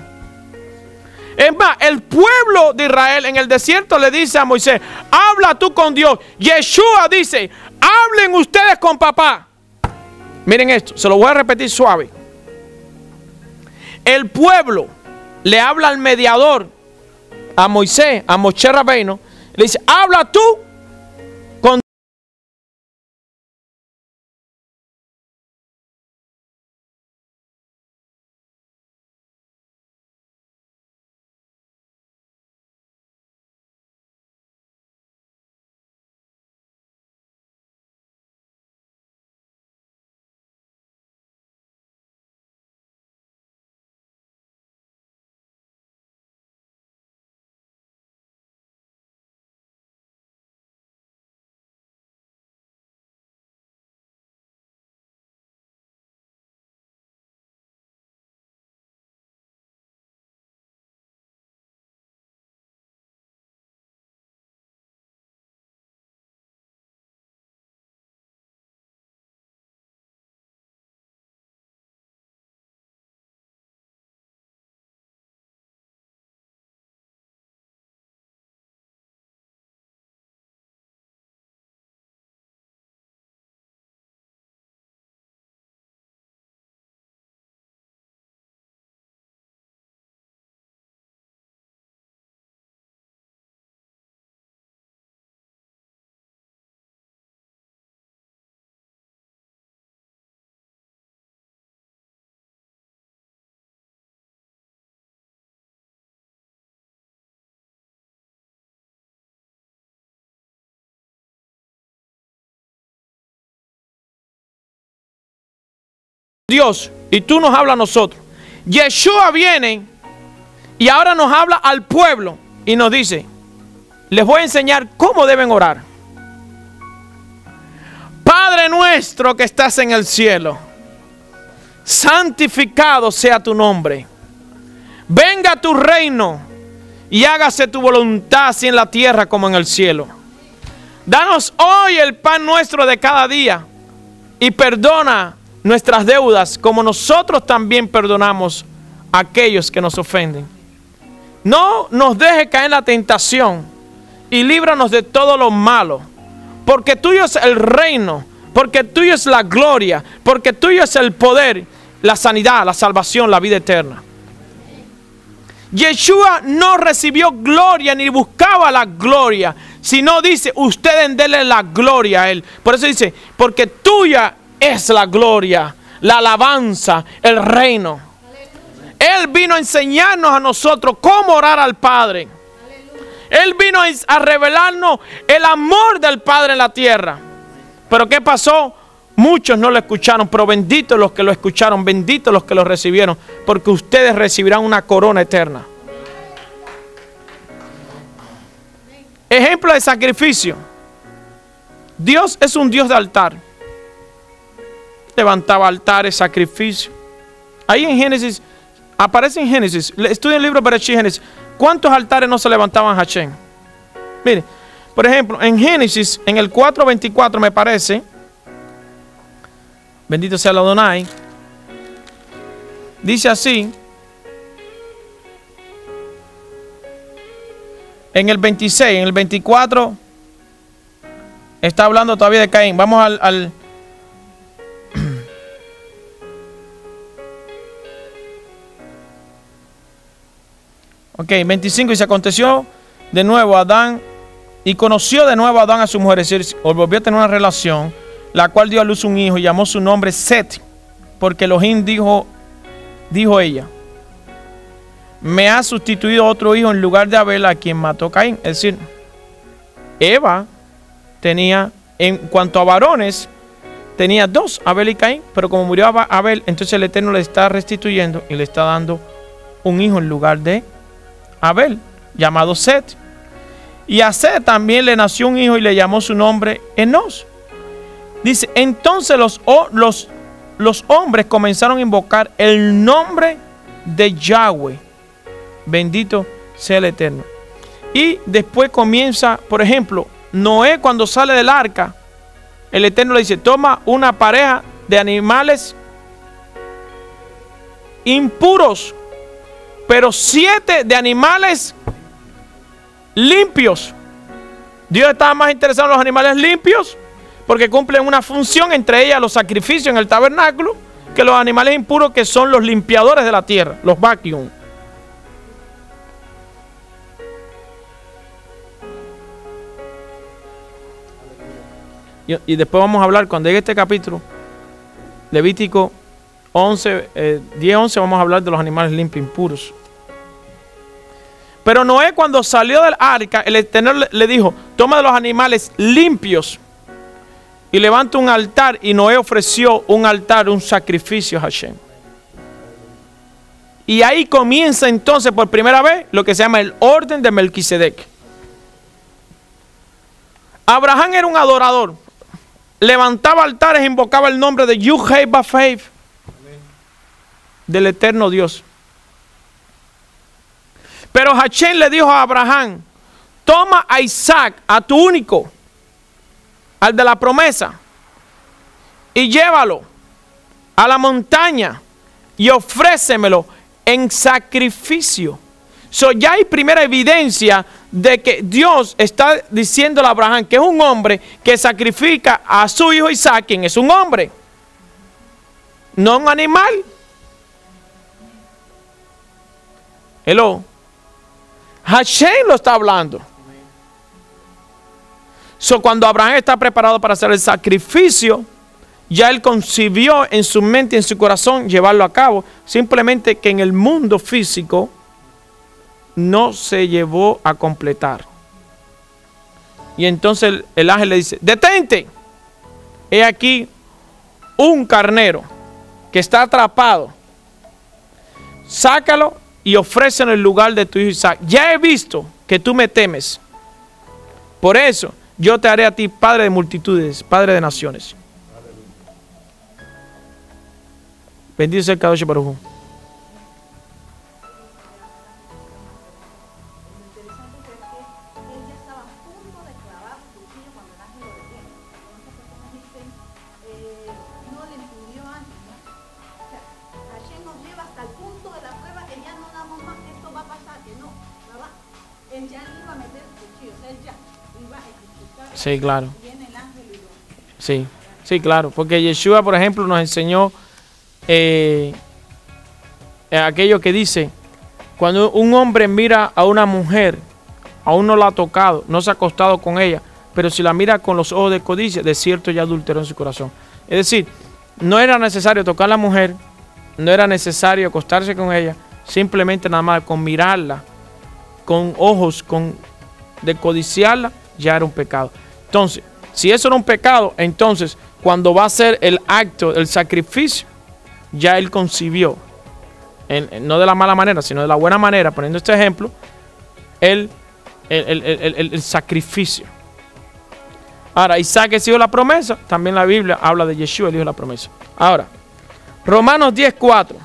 Es más, el pueblo de Israel en el desierto le dice a Moisés, habla tú con Dios. Yeshua dice, hablen ustedes con papá. Miren esto, se lo voy a repetir suave. El pueblo le habla al mediador, a Moisés, a Moshe Rabbeinu, le dice, habla tú Dios y tú nos hablas a nosotros. Yeshua viene y ahora nos habla al pueblo y nos dice, les voy a enseñar cómo deben orar. Padre nuestro que estás en el cielo, santificado sea tu nombre. Venga tu reino y hágase tu voluntad así en la tierra como en el cielo. Danos hoy el pan nuestro de cada día y perdona nuestras deudas como nosotros también perdonamos a aquellos que nos ofenden. No nos deje caer en la tentación y líbranos de todo lo malo, porque tuyo es el reino, porque tuyo es la gloria, porque tuyo es el poder, la sanidad, la salvación, la vida eterna. Yeshua no recibió gloria ni buscaba la gloria, sino dice, ustedes denle la gloria a Él. Por eso dice, porque tuya es la gloria, la alabanza, el reino. Él vino a enseñarnos a nosotros cómo orar al Padre. Él vino a revelarnos el amor del Padre en la tierra. Pero ¿qué pasó? Muchos no lo escucharon, pero benditos los que lo escucharon, benditos los que lo recibieron, porque ustedes recibirán una corona eterna. Ejemplo de sacrificio. Dios es un Dios de altar. Levantaba altares, sacrificio. Ahí en Génesis, aparece en Génesis, estudia el libro de Bereshit, Génesis. ¿Cuántos altares no se levantaban a Hashem? Mire, por ejemplo, en Génesis, en el 4:24 me parece, bendito sea el Adonai, dice así, en el 26, en el 24, está hablando todavía de Caín. Vamos al ok, 25, y se aconteció de nuevo a Adán, y conoció de nuevo a Adán a su mujer, es decir, volvió a tener una relación, la cual dio a luz un hijo y llamó su nombre Set, porque Elohim dijo ella, me ha sustituido otro hijo en lugar de Abel, a quien mató Caín. Es decir, Eva tenía, en cuanto a varones, tenía dos, Abel y Caín, pero como murió Abel, entonces el Eterno le está restituyendo y le está dando un hijo en lugar de Abel, llamado Set. Y a Set también le nació un hijo y le llamó su nombre Enos. Dice, entonces los hombres comenzaron a invocar el nombre de Yahweh. Bendito sea el Eterno. Y después comienza, por ejemplo, Noé cuando sale del arca, el Eterno le dice, toma una pareja de animales impuros, pero 7 de animales limpios. Dios estaba más interesado en los animales limpios porque cumplen una función, entre ellas los sacrificios en el tabernáculo, que los animales impuros, que son los limpiadores de la tierra, los vacuum. Y después vamos a hablar, cuando llegue este capítulo, Levítico 10:11, vamos a hablar de los animales limpios, impuros. Pero Noé, cuando salió del arca, el Eterno le dijo, toma de los animales limpios y levanta un altar. Y Noé ofreció un altar, un sacrificio a Hashem. Y ahí comienza entonces por primera vez lo que se llama el orden de Melquisedec. Abraham era un adorador. Levantaba altares e invocaba el nombre de Yud-Heh-Vav-Heh, del eterno Dios. Pero Hashem le dijo a Abraham, toma a Isaac, a tu único, al de la promesa, y llévalo a la montaña y ofrécemelo en sacrificio. Ya hay primera evidencia de que Dios está diciéndole a Abraham que es un hombre que sacrifica a su hijo Isaac, quien es un hombre, no un animal. Hello. Hashem lo está hablando. Cuando Abraham está preparado para hacer el sacrificio, ya él concibió en su mente y en su corazón llevarlo a cabo. Simplemente que en el mundo físico no se llevó a completar. Y entonces el ángel le dice, detente. He aquí un carnero que está atrapado, sácalo y ofrécelo en el lugar de tu hijo Isaac. Ya he visto que tú me temes. Por eso yo te haré a ti padre de multitudes, padre de naciones. Bendito sea el Kadosh Baruj Hu. Sí, claro. Sí, sí, claro. Porque Yeshua, por ejemplo, nos enseñó aquello que dice, cuando un hombre mira a una mujer, aún no la ha tocado, no se ha acostado con ella, pero si la mira con los ojos de codicia, de cierto ya adulteró en su corazón. Es decir, no era necesario tocar a la mujer, no era necesario acostarse con ella, simplemente nada más con mirarla, con ojos, de codiciarla, ya era un pecado. Entonces, si eso era un pecado, entonces cuando va a ser el acto, el sacrificio, ya él concibió, no de la mala manera, sino de la buena manera, poniendo este ejemplo, el sacrificio. Ahora, Isaac es hijo de la promesa, también la Biblia habla de Yeshua, el hijo de la promesa. Ahora, Romanos 10:4.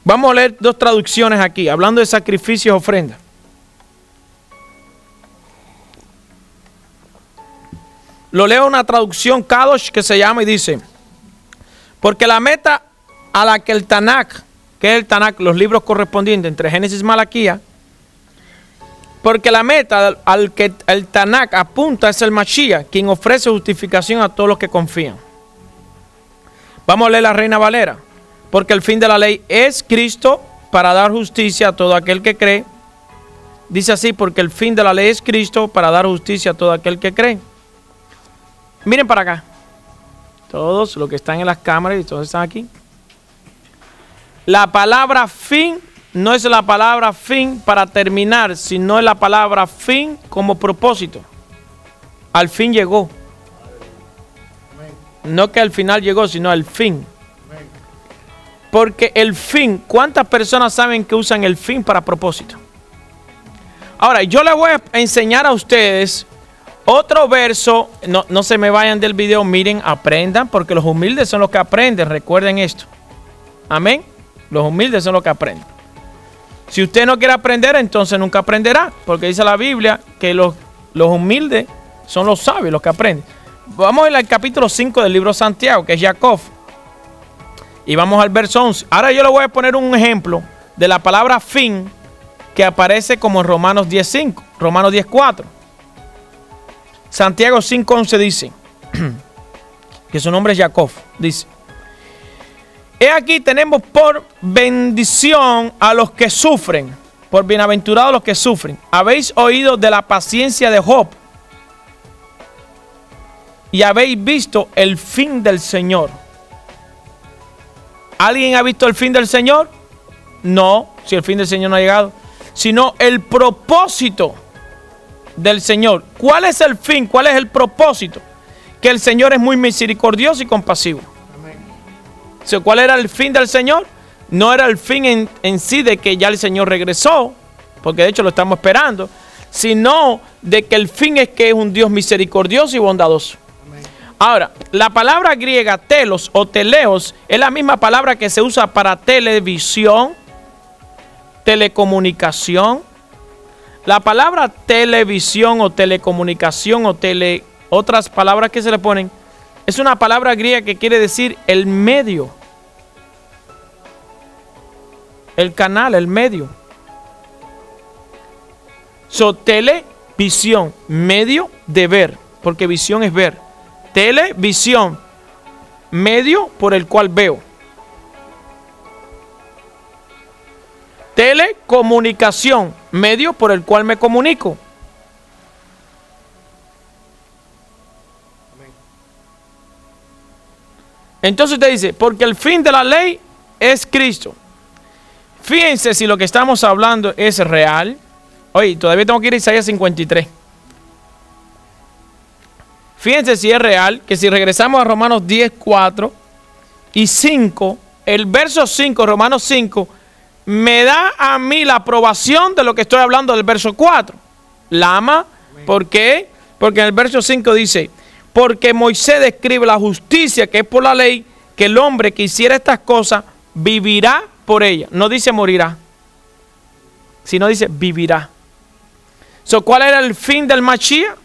Vamos a leer dos traducciones aquí, hablando de sacrificios y ofrendas. Lo leo una traducción Kadosh que se llama y dice, porque la meta a la que el Tanakh, que es el Tanakh, los libros correspondientes entre Génesis y Malaquía, porque la meta al que el Tanakh apunta es el Mashiach, quien ofrece justificación a todos los que confían. Vamos a leer la Reina Valera. Porque el fin de la ley es Cristo para dar justicia a todo aquel que cree. Dice así, porque el fin de la ley es Cristo para dar justicia a todo aquel que cree. Miren para acá. Todos los que están en las cámaras y todos están aquí. La palabra fin no es la palabra fin para terminar, sino es la palabra fin como propósito. Al fin llegó. No que al final llegó, sino al fin. Porque el fin, ¿cuántas personas saben que usan el fin para propósito? Ahora, yo les voy a enseñar a ustedes otro verso. No se me vayan del video, miren, aprendan, porque los humildes son los que aprenden, recuerden esto. Amén. Los humildes son los que aprenden. Si usted no quiere aprender, entonces nunca aprenderá, porque dice la Biblia que los humildes son los sabios, los que aprenden. Vamos al capítulo 5 del libro de Santiago, que es Jacob. Y vamos al verso 11. Ahora yo le voy a poner un ejemplo de la palabra fin que aparece como en Romanos 10:5, Romanos 10:4. Santiago 5:11 dice, que su nombre es Jacob, dice, he aquí tenemos por bendición a los que sufren, por bienaventurados los que sufren. Habéis oído de la paciencia de Job y habéis visto el fin del Señor. ¿Alguien ha visto el fin del Señor? No, si el fin del Señor no ha llegado, sino el propósito del Señor. ¿Cuál es el fin? ¿Cuál es el propósito? Que el Señor es muy misericordioso y compasivo. Amén. O sea, ¿cuál era el fin del Señor? No era el fin en sí de que ya el Señor regresó, porque de hecho lo estamos esperando, sino de que el fin es que es un Dios misericordioso y bondadoso. Ahora, la palabra griega telos o teleos es la misma palabra que se usa para televisión, telecomunicación. La palabra televisión o telecomunicación o otras palabras que se le ponen, es una palabra griega que quiere decir el medio. El canal, el medio. So, televisión, medio de ver, porque visión es ver. Televisión, medio por el cual veo. Telecomunicación, medio por el cual me comunico. Entonces usted dice, porque el fin de la ley es Cristo. Fíjense si lo que estamos hablando es real. Oye, todavía tengo que ir a Isaías 53. Fíjense si es real, que si regresamos a Romanos 10, 4 y 5, el verso 5, Romanos 5, me da a mí la aprobación de lo que estoy hablando del verso 4. La ama, ¿por qué? Porque en el verso 5 dice, porque Moisés describe la justicia que es por la ley, que el hombre que hiciera estas cosas vivirá por ella. No dice morirá, sino dice vivirá. ¿Cuál era el fin del Mashiach?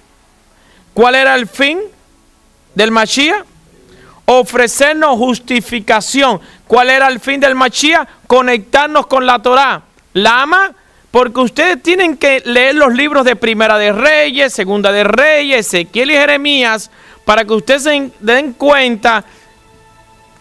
¿Cuál era el fin del Mashiach? Ofrecernos justificación. ¿Cuál era el fin del Mashiach? Conectarnos con la Torá. ¿La ama? Porque ustedes tienen que leer los libros de Primera de Reyes, Segunda de Reyes, Ezequiel y Jeremías, para que ustedes se den cuenta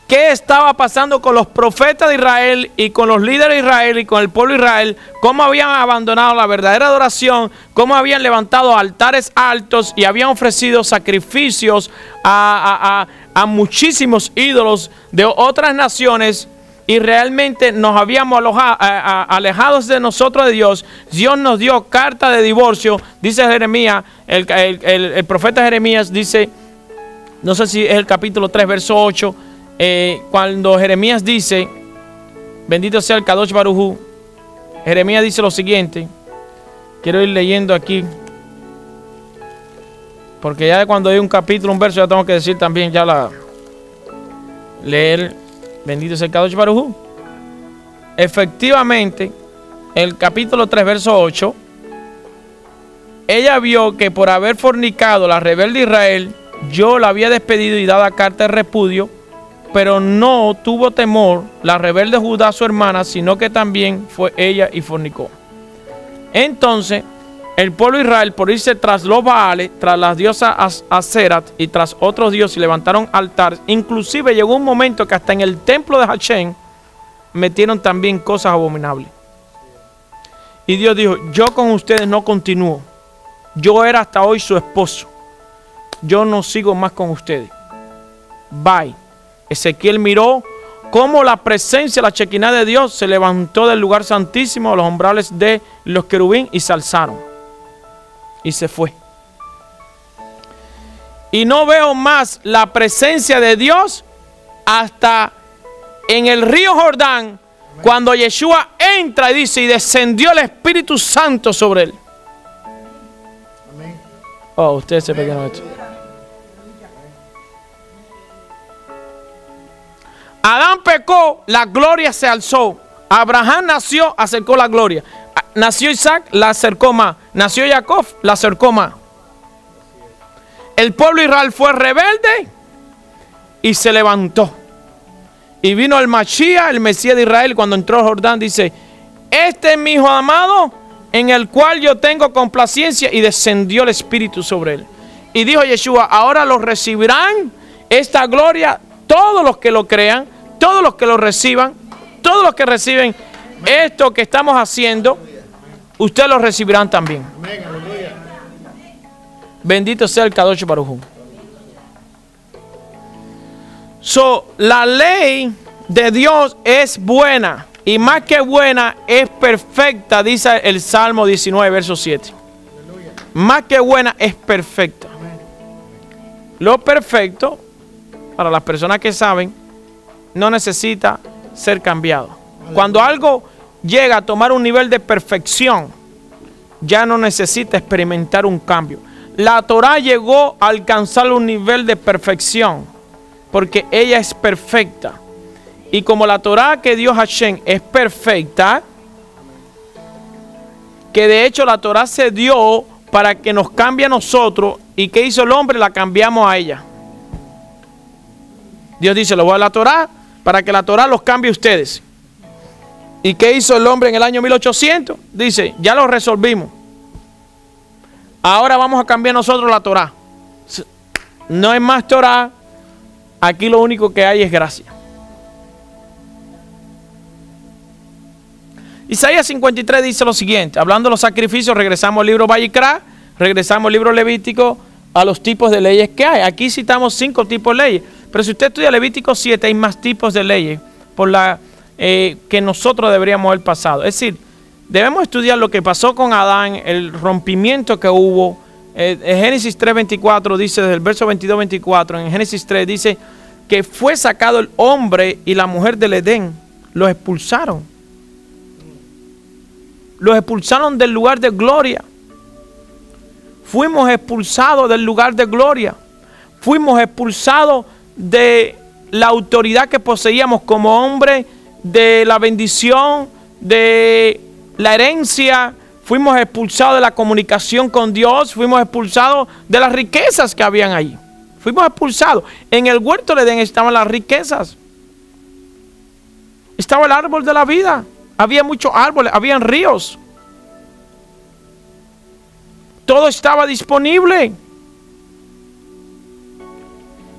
qué estaba pasando con los profetas de Israel y con los líderes de Israel y con el pueblo de Israel, cómo habían abandonado la verdadera adoración, cómo habían levantado altares altos y habían ofrecido sacrificios a muchísimos ídolos de otras naciones, y realmente nos habíamos alejados de nosotros de Dios. Dios nos dio carta de divorcio, dice Jeremías, el profeta Jeremías dice, no sé si es el capítulo 3, verso 8, cuando Jeremías dice, bendito sea el Kadosh Baruj Hu, Jeremías dice lo siguiente, quiero ir leyendo aquí, porque ya cuando hay un capítulo, un verso, ya tengo que decir también, leer, bendito sea el Kadosh Baruj Hu. Efectivamente, el capítulo 3, verso 8, ella vio que por haber fornicado la rebelde Israel, yo la había despedido y dado carta de repudio, pero no tuvo temor la rebelde Judá, su hermana, sino que también fue ella y fornicó. Entonces, el pueblo de Israel, por irse tras los Baales, tras las diosas Aserat y tras otros dioses, levantaron altares. Inclusive llegó un momento que hasta en el templo de Hashem metieron también cosas abominables. Y Dios dijo, yo con ustedes no continúo. Yo era hasta hoy su esposo. Yo no sigo más con ustedes. Bye. Ezequiel miró cómo la presencia, la Shekinah de Dios se levantó del lugar santísimo a los umbrales de los querubín y se alzaron. Y se fue. Y no veo más la presencia de Dios hasta en el río Jordán, cuando Yeshua entra y dice, y descendió el Espíritu Santo sobre él. Oh, ustedes se pegaron esto. Adán pecó, la gloria se alzó. Abraham nació, acercó la gloria. Nació Isaac, la acercó más. Nació Jacob, la acercó más. El pueblo de Israel fue rebelde y se levantó. Y vino el Mashiach, el Mesías de Israel, cuando entró Jordán, dice, este es mi hijo amado, en el cual yo tengo complacencia, y descendió el Espíritu sobre él. Y dijo Yeshua, ahora lo recibirán esta gloria todos los que lo crean, todos los que lo reciban, todos los que reciben esto que estamos haciendo, ustedes lo recibirán también. Bendito sea el Kadosh Baruj Hu. La ley de Dios es buena, y más que buena, es perfecta, dice el Salmo 19, verso 7. Más que buena, es perfecta. Lo perfecto, para las personas que saben, no necesita ser cambiado. Cuando algo llega a tomar un nivel de perfección, ya no necesita experimentar un cambio. La Torah llegó a alcanzar un nivel de perfección, porque ella es perfecta. Y como la Torah que dio Hashem es perfecta, que de hecho la Torah se dio para que nos cambie a nosotros, y que hizo el hombre, la cambiamos a ella. Dios dice, le voy a dar la Torah para que la Torah los cambie a ustedes. ¿Y qué hizo el hombre en el año 1800? Dice, ya lo resolvimos. Ahora vamos a cambiar nosotros la Torah. No hay más Torah. Aquí lo único que hay es gracia. Isaías 53 dice lo siguiente. Hablando de los sacrificios, regresamos al libro Vayikra, regresamos al libro Levítico, a los tipos de leyes que hay. Aquí citamos 5 tipos de leyes. Pero si usted estudia Levítico 7, hay más tipos de leyes por la que nosotros deberíamos haber pasado. Es decir, debemos estudiar lo que pasó con Adán, el rompimiento que hubo, En Génesis 3:24 dice, desde el verso 22-24, en Génesis 3 dice que fue sacado el hombre y la mujer del Edén. Los expulsaron. Los expulsaron del lugar de gloria. Fuimos expulsados del lugar de gloria. Fuimos expulsados de la autoridad que poseíamos como hombre, de la bendición, de la herencia. Fuimos expulsados de la comunicación con Dios. Fuimos expulsados de las riquezas que habían allí. Fuimos expulsados. En el huerto de Edén estaban las riquezas. Estaba el árbol de la vida. Había muchos árboles, habían ríos. Todo estaba disponible.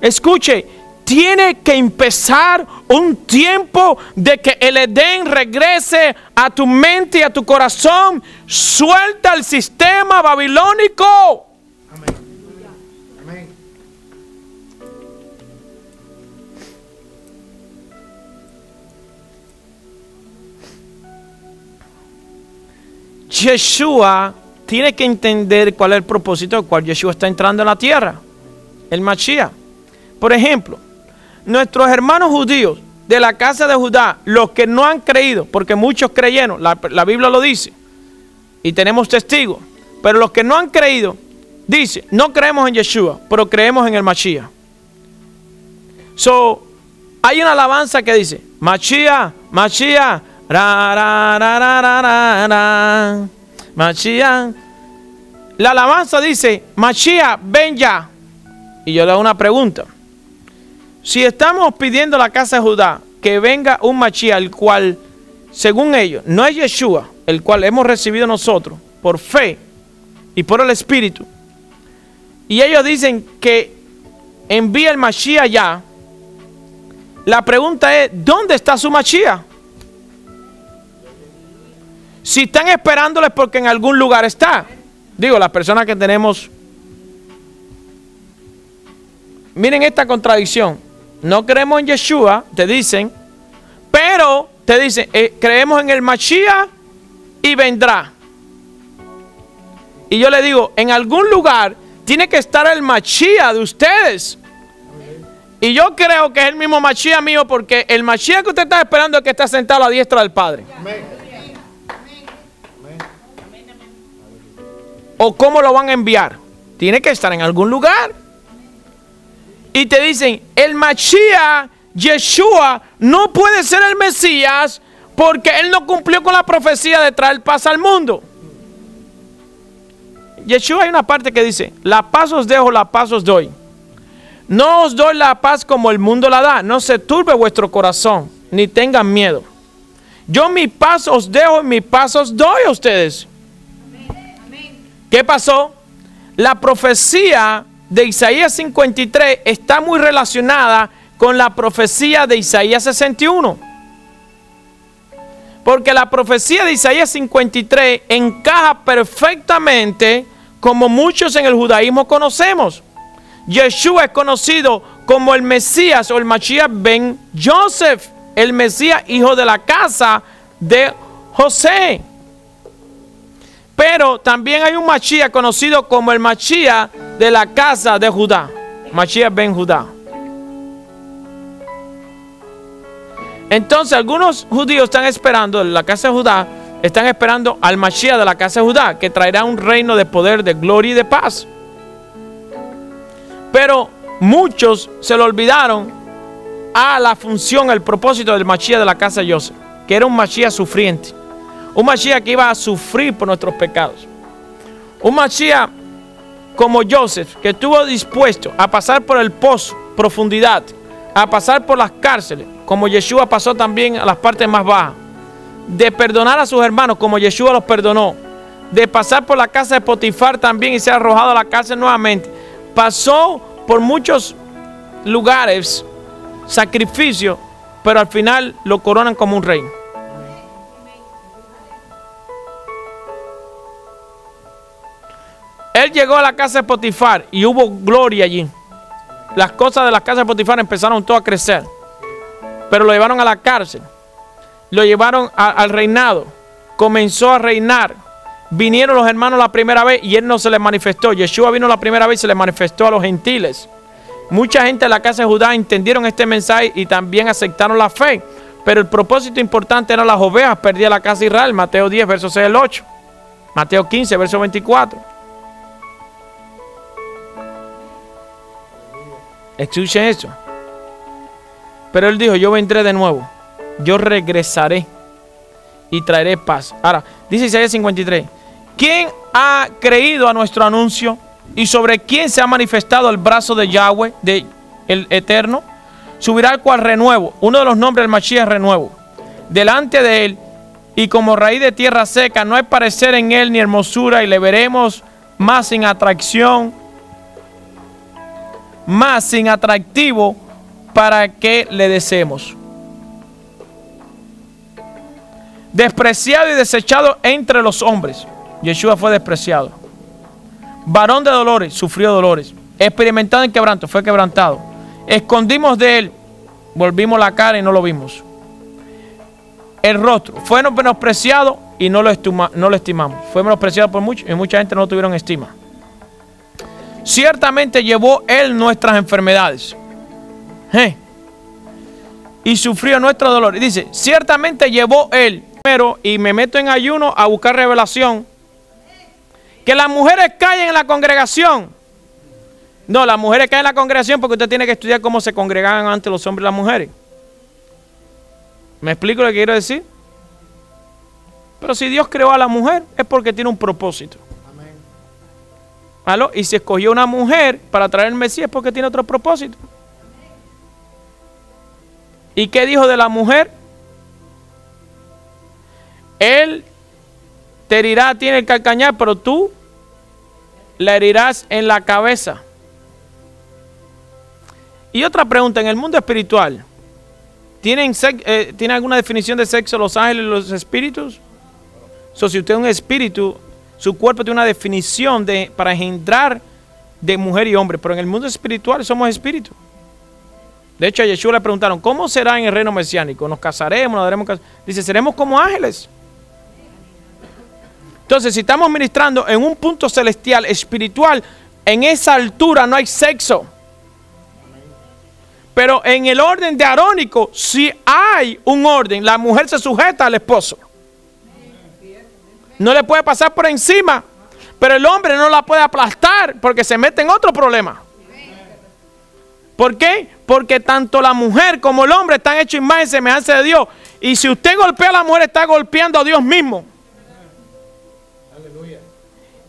Escuche, tiene que empezar un tiempo de que el Edén regrese a tu mente y a tu corazón. Suelta el sistema babilónico. Amén. Amén. Yeshua tiene que entender cuál es el propósito del cual Yeshua está entrando en la tierra. El Mashiach. Por ejemplo, nuestros hermanos judíos de la casa de Judá, los que no han creído, porque muchos creyeron, la Biblia lo dice, y tenemos testigos, pero los que no han creído, dice, no creemos en Yeshua, pero creemos en el Mashiach. Hay una alabanza que dice, Mashiach, Mashiach, ra, ra, ra, ra, ra, ra, ra, Mashiach. La alabanza dice, Mashiach, ven ya. Y yo le hago una pregunta. Si estamos pidiendo a la casa de Judá que venga un Mashiach, el cual, según ellos, no es Yeshua, el cual hemos recibido nosotros por fe y por el Espíritu, y ellos dicen que envía el Mashiach ya, la pregunta es, ¿dónde está su Mashiach? Si están esperándoles porque en algún lugar está. Digo, las personas que tenemos... Miren esta contradicción. No creemos en Yeshua, te dicen, pero te dicen, creemos en el Mashiach y vendrá. Y yo le digo, en algún lugar tiene que estar el Mashiach de ustedes. Y yo creo que es el mismo Mashiach mío, porque el Mashiach que usted está esperando es que está sentado a la diestra del Padre. ¿O cómo lo van a enviar? Tiene que estar en algún lugar. Y te dicen, el Mashiach, Yeshua, no puede ser el Mesías porque él no cumplió con la profecía de traer paz al mundo. Yeshua, hay una parte que dice, la paz os dejo, la paz os doy. No os doy la paz como el mundo la da. No se turbe vuestro corazón, ni tengan miedo. Yo mi paz os dejo y mi paz os doy a ustedes. ¿Qué pasó? La profecía de Isaías 53 está muy relacionada con la profecía de Isaías 61. Porque la profecía de Isaías 53 encaja perfectamente como muchos en el judaísmo conocemos. Yeshua es conocido como el Mesías o el Mashiach ben Joseph, el Mesías hijo de la casa de José. Pero también hay un Mashiach conocido como el Mashiach de la casa de Judá. Mashiach ben Judá. Entonces algunos judíos están esperando, en la casa de Judá, están esperando al Mashiach de la casa de Judá, que traerá un reino de poder, de gloria y de paz. Pero muchos se le olvidaron a la función, el propósito del Mashiach de la casa de José, que era un Mashiach sufriente. Un Mashiach que iba a sufrir por nuestros pecados. Un Mashiach como Joseph, que estuvo dispuesto a pasar por el pozo, profundidad, a pasar por las cárceles, como Yeshua pasó también a las partes más bajas, de perdonar a sus hermanos como Yeshua los perdonó, de pasar por la casa de Potifar también y ser arrojado a la cárcel nuevamente. Pasó por muchos lugares, sacrificios, pero al final lo coronan como un rey. Él llegó a la casa de Potifar y hubo gloria allí. Las cosas de la casa de Potifar empezaron todo a crecer. Pero lo llevaron a la cárcel. Lo llevaron al reinado. Comenzó a reinar. vinieron los hermanos la primera vez y él no se les manifestó. Yeshua vino la primera vez y se les manifestó a los gentiles. Mucha gente de la casa de Judá entendieron este mensaje y también aceptaron la fe. Pero el propósito importante eran las ovejas perdidas de la casa de Israel. Mateo 10, verso 6 al 8. Mateo 15, verso 24. Escuchen eso. Pero él dijo, yo vendré de nuevo. Yo regresaré y traeré paz. Ahora, dice Isaías 53. ¿Quién ha creído a nuestro anuncio? ¿Y sobre quién se ha manifestado el brazo de Yahweh, de el Eterno? Subirá al cual renuevo. Uno de los nombres del Mashiach es renuevo. Delante de él, y como raíz de tierra seca, no hay parecer en él ni hermosura, y le veremos más sin atracción, más sin atractivo, para que le deseemos. Despreciado y desechado entre los hombres. Yeshua fue despreciado. Varón de dolores, sufrió dolores. Experimentado en quebranto, fue quebrantado. Escondimos de él, volvimos la cara y no lo vimos. El rostro, fue menospreciado y no lo estimamos. Fue menospreciado por muchos y mucha gente no lo tuvieron estima. Ciertamente llevó él nuestras enfermedades. Y sufrió nuestro dolor. Y dice, ciertamente llevó él. Y me meto en ayuno a buscar revelación. Que las mujeres callen en la congregación. No, las mujeres caen en la congregación porque usted tiene que estudiar cómo se congregaban antes los hombres y las mujeres. ¿Me explico lo que quiero decir? Pero si Dios creó a la mujer es porque tiene un propósito. Amén. ¿Aló? Y si escogió una mujer para traer el Mesías es porque tiene otro propósito. ¿Y qué dijo de la mujer? Él te herirá, tiene el calcañar, pero tú la herirás en la cabeza. Y otra pregunta, en el mundo espiritual, ¿tiene alguna definición de sexo los ángeles y los espíritus? Si usted es un espíritu, su cuerpo tiene una definición para engendrar de mujer y hombre, pero en el mundo espiritual somos espíritus. De hecho, a Yeshua le preguntaron, ¿cómo será en el reino mesiánico? ¿Nos casaremos? ¿Nos daremos casar? Dice, seremos como ángeles. Entonces, si estamos ministrando en un punto celestial, espiritual, en esa altura no hay sexo. Pero en el orden de arónico, sí hay un orden. La mujer se sujeta al esposo. No le puede pasar por encima. Pero el hombre no la puede aplastar porque se mete en otro problema. ¿Por qué? Porque tanto la mujer como el hombre están hechos imagen y semejanza de Dios. Y si usted golpea a la mujer, está golpeando a Dios mismo. Aleluya.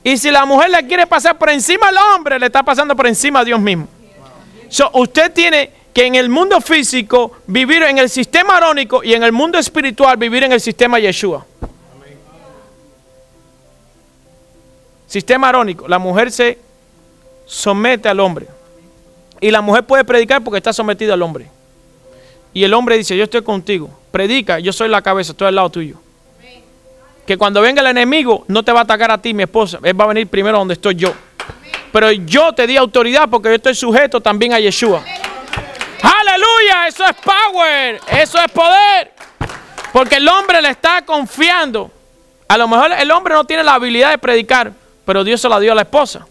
Y si la mujer le quiere pasar por encima al hombre, le está pasando por encima a Dios mismo. Usted tiene que en el mundo físico vivir en el sistema arónico y en el mundo espiritual vivir en el sistema Yeshua. Amén. Sistema arónico, la mujer se somete al hombre. Y la mujer puede predicar porque está sometida al hombre. Y el hombre dice, yo estoy contigo. Predica, yo soy la cabeza, estoy al lado tuyo. Que cuando venga el enemigo, no te va a atacar a ti, mi esposa. Él va a venir primero donde estoy yo. Pero yo te di autoridad porque yo estoy sujeto también a Yeshua. ¡Aleluya! Eso es power. Eso es poder. Porque el hombre le está confiando. A lo mejor el hombre no tiene la habilidad de predicar, pero Dios se la dio a la esposa.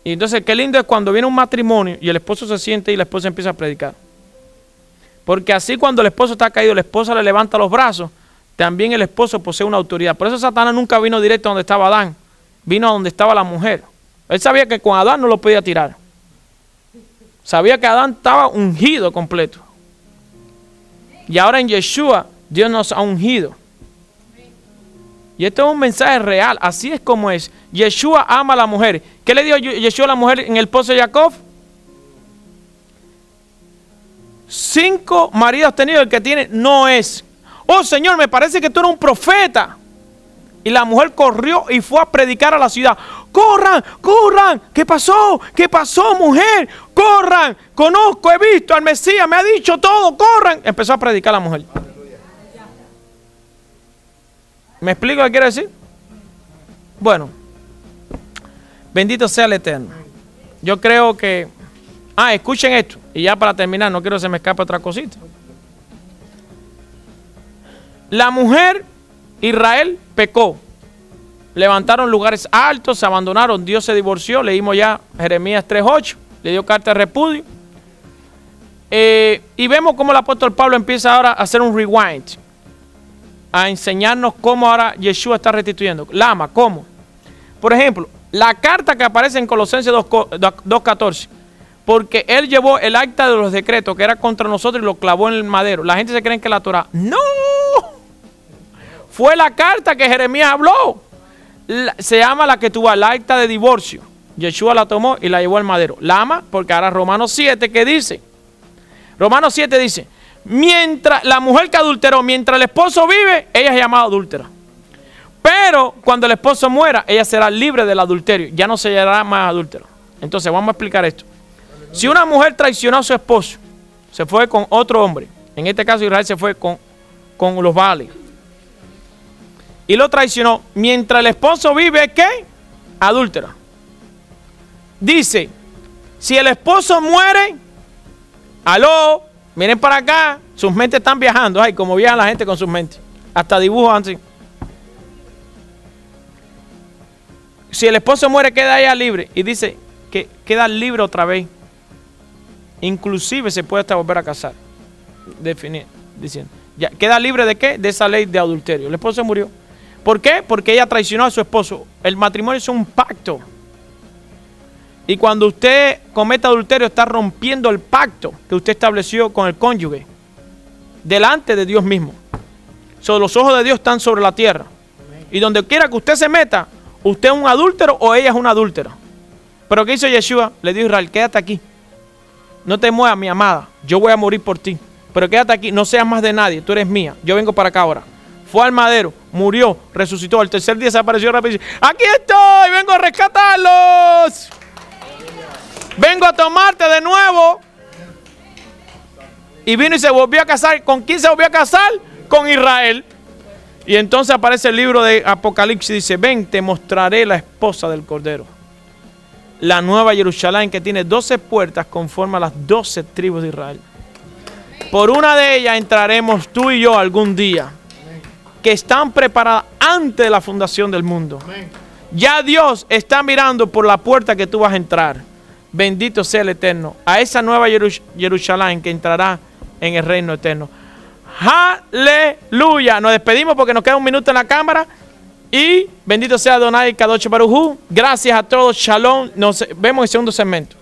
Y entonces qué lindo es cuando viene un matrimonio y el esposo se siente y la esposa empieza a predicar. Porque así cuando el esposo está caído, la esposa le levanta los brazos, también el esposo posee una autoridad. Por eso Satanás nunca vino directo a donde estaba Adán, vino a donde estaba la mujer. Él sabía que con Adán no lo podía tirar. Sabía que Adán estaba ungido completo. Y ahora en Yeshua, Dios nos ha ungido. Y esto es un mensaje real, así es como es. Yeshua ama a la mujer. ¿Qué le dio Yeshua a la mujer en el pozo de Jacob? 5 maridos tenidos, el que tiene no es. Oh Señor, me parece que tú eres un profeta. Y la mujer corrió y fue a predicar a la ciudad. ¡Corran! ¡Corran! ¿Qué pasó? ¿Qué pasó, mujer? ¡Corran! Conozco, he visto al Mesías, me ha dicho todo, ¡corran! Empezó a predicar la mujer. ¿Me explico qué quiero decir? Bueno, bendito sea el Eterno. Yo creo que... escuchen esto. Y ya para terminar, no quiero que se me escape otra cosita. La mujer, Israel, pecó. levantaron lugares altos, se abandonaron, Dios se divorció, leímos ya Jeremías 3:8, le dio carta de repudio. Y vemos cómo el apóstol Pablo empieza ahora a hacer un rewind, a enseñarnos cómo ahora Yeshua está restituyendo. Lama, ¿cómo? Por ejemplo, la carta que aparece en Colosenses 2:14, porque él llevó el acta de los decretos que era contra nosotros y lo clavó en el madero. La gente se cree que la Torah. ¡No! Fue la carta que Jeremías habló. Se llama la que tuvo el acta de divorcio. Yeshua la tomó y la llevó al madero. Lama, porque ahora Romanos 7, ¿qué dice? Romanos 7 dice, mientras la mujer que adulteró, mientras el esposo vive, ella es llamada adúltera. Pero cuando el esposo muera, ella será libre del adulterio. Ya no se llamará más adúltera. Entonces vamos a explicar esto. Si una mujer traicionó a su esposo, se fue con otro hombre, en este caso Israel se fue con los Baales, y lo traicionó, mientras el esposo vive, ¿qué? Adúltera. Dice, si el esposo muere, aló, miren para acá, sus mentes están viajando, ay, como viaja la gente con sus mentes, hasta dibujos así. Si el esposo muere, queda ella libre, y dice que queda libre otra vez. Inclusive se puede hasta volver a casar. Diciendo, ya, ¿queda libre de qué? De esa ley de adulterio. El esposo murió. ¿Por qué? Porque ella traicionó a su esposo. El matrimonio es un pacto. Y cuando usted comete adulterio, está rompiendo el pacto que usted estableció con el cónyuge delante de Dios mismo. Los ojos de Dios están sobre la tierra. Y donde quiera que usted se meta, usted es un adúltero o ella es una adúltera. Pero ¿qué hizo Yeshua? Le dijo a Israel, quédate aquí. No te muevas, mi amada. Yo voy a morir por ti. Pero quédate aquí. No seas más de nadie. Tú eres mía. Yo vengo para acá ahora. Fue al madero. Murió. Resucitó. Al tercer día se apareció rápido. Aquí estoy. Vengo a rescatarlos. Vengo a tomarte de nuevo. Y vino y se volvió a casar. ¿Con quién se volvió a casar? Con Israel. Y entonces aparece el libro de Apocalipsis. Dice, ven, te mostraré la esposa del Cordero. La nueva Jerusalén que tiene 12 puertas conforme a las 12 tribus de Israel. Por una de ellas entraremos tú y yo algún día. Que están preparadas antes de la fundación del mundo. Ya Dios está mirando por la puerta que tú vas a entrar. Bendito sea el Eterno. A esa nueva Jerusalén que entrará en el reino eterno. Aleluya. Nos despedimos porque nos queda un minuto en la cámara. Y bendito sea Adonai Kadosh Baruj Hu. Gracias a todos. Shalom. Nos vemos en el segundo segmento.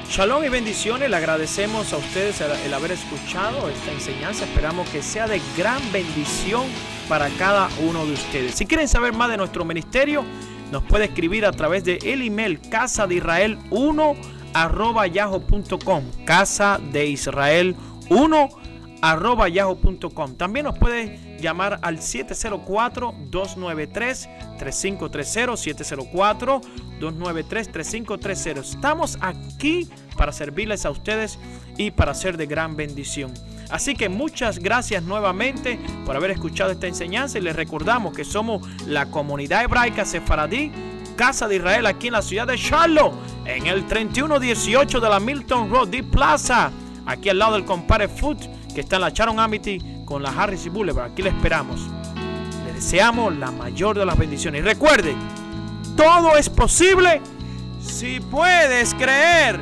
Shalom y bendiciones. Le agradecemos a ustedes el haber escuchado esta enseñanza. Esperamos que sea de gran bendición para cada uno de ustedes. Si quieren saber más de nuestro ministerio, nos puede escribir a través de el email casadeisrael1@yahoo.com. casadeisrael1@yahoo.com. También nos puede llamar al 704-293-3530, 704-293-3530. Estamos aquí para servirles a ustedes y para ser de gran bendición. Así que muchas gracias nuevamente por haber escuchado esta enseñanza y les recordamos que somos la comunidad hebraica sefaradí, Casa de Israel, aquí en la ciudad de Charlotte, en el 3118 de la Milton Road, D Plaza, aquí al lado del Compare Food, que está en la Sharon Amity con la Harris y Boulevard. Aquí le esperamos. Le deseamos la mayor de las bendiciones. Y recuerde, todo es posible si puedes creer.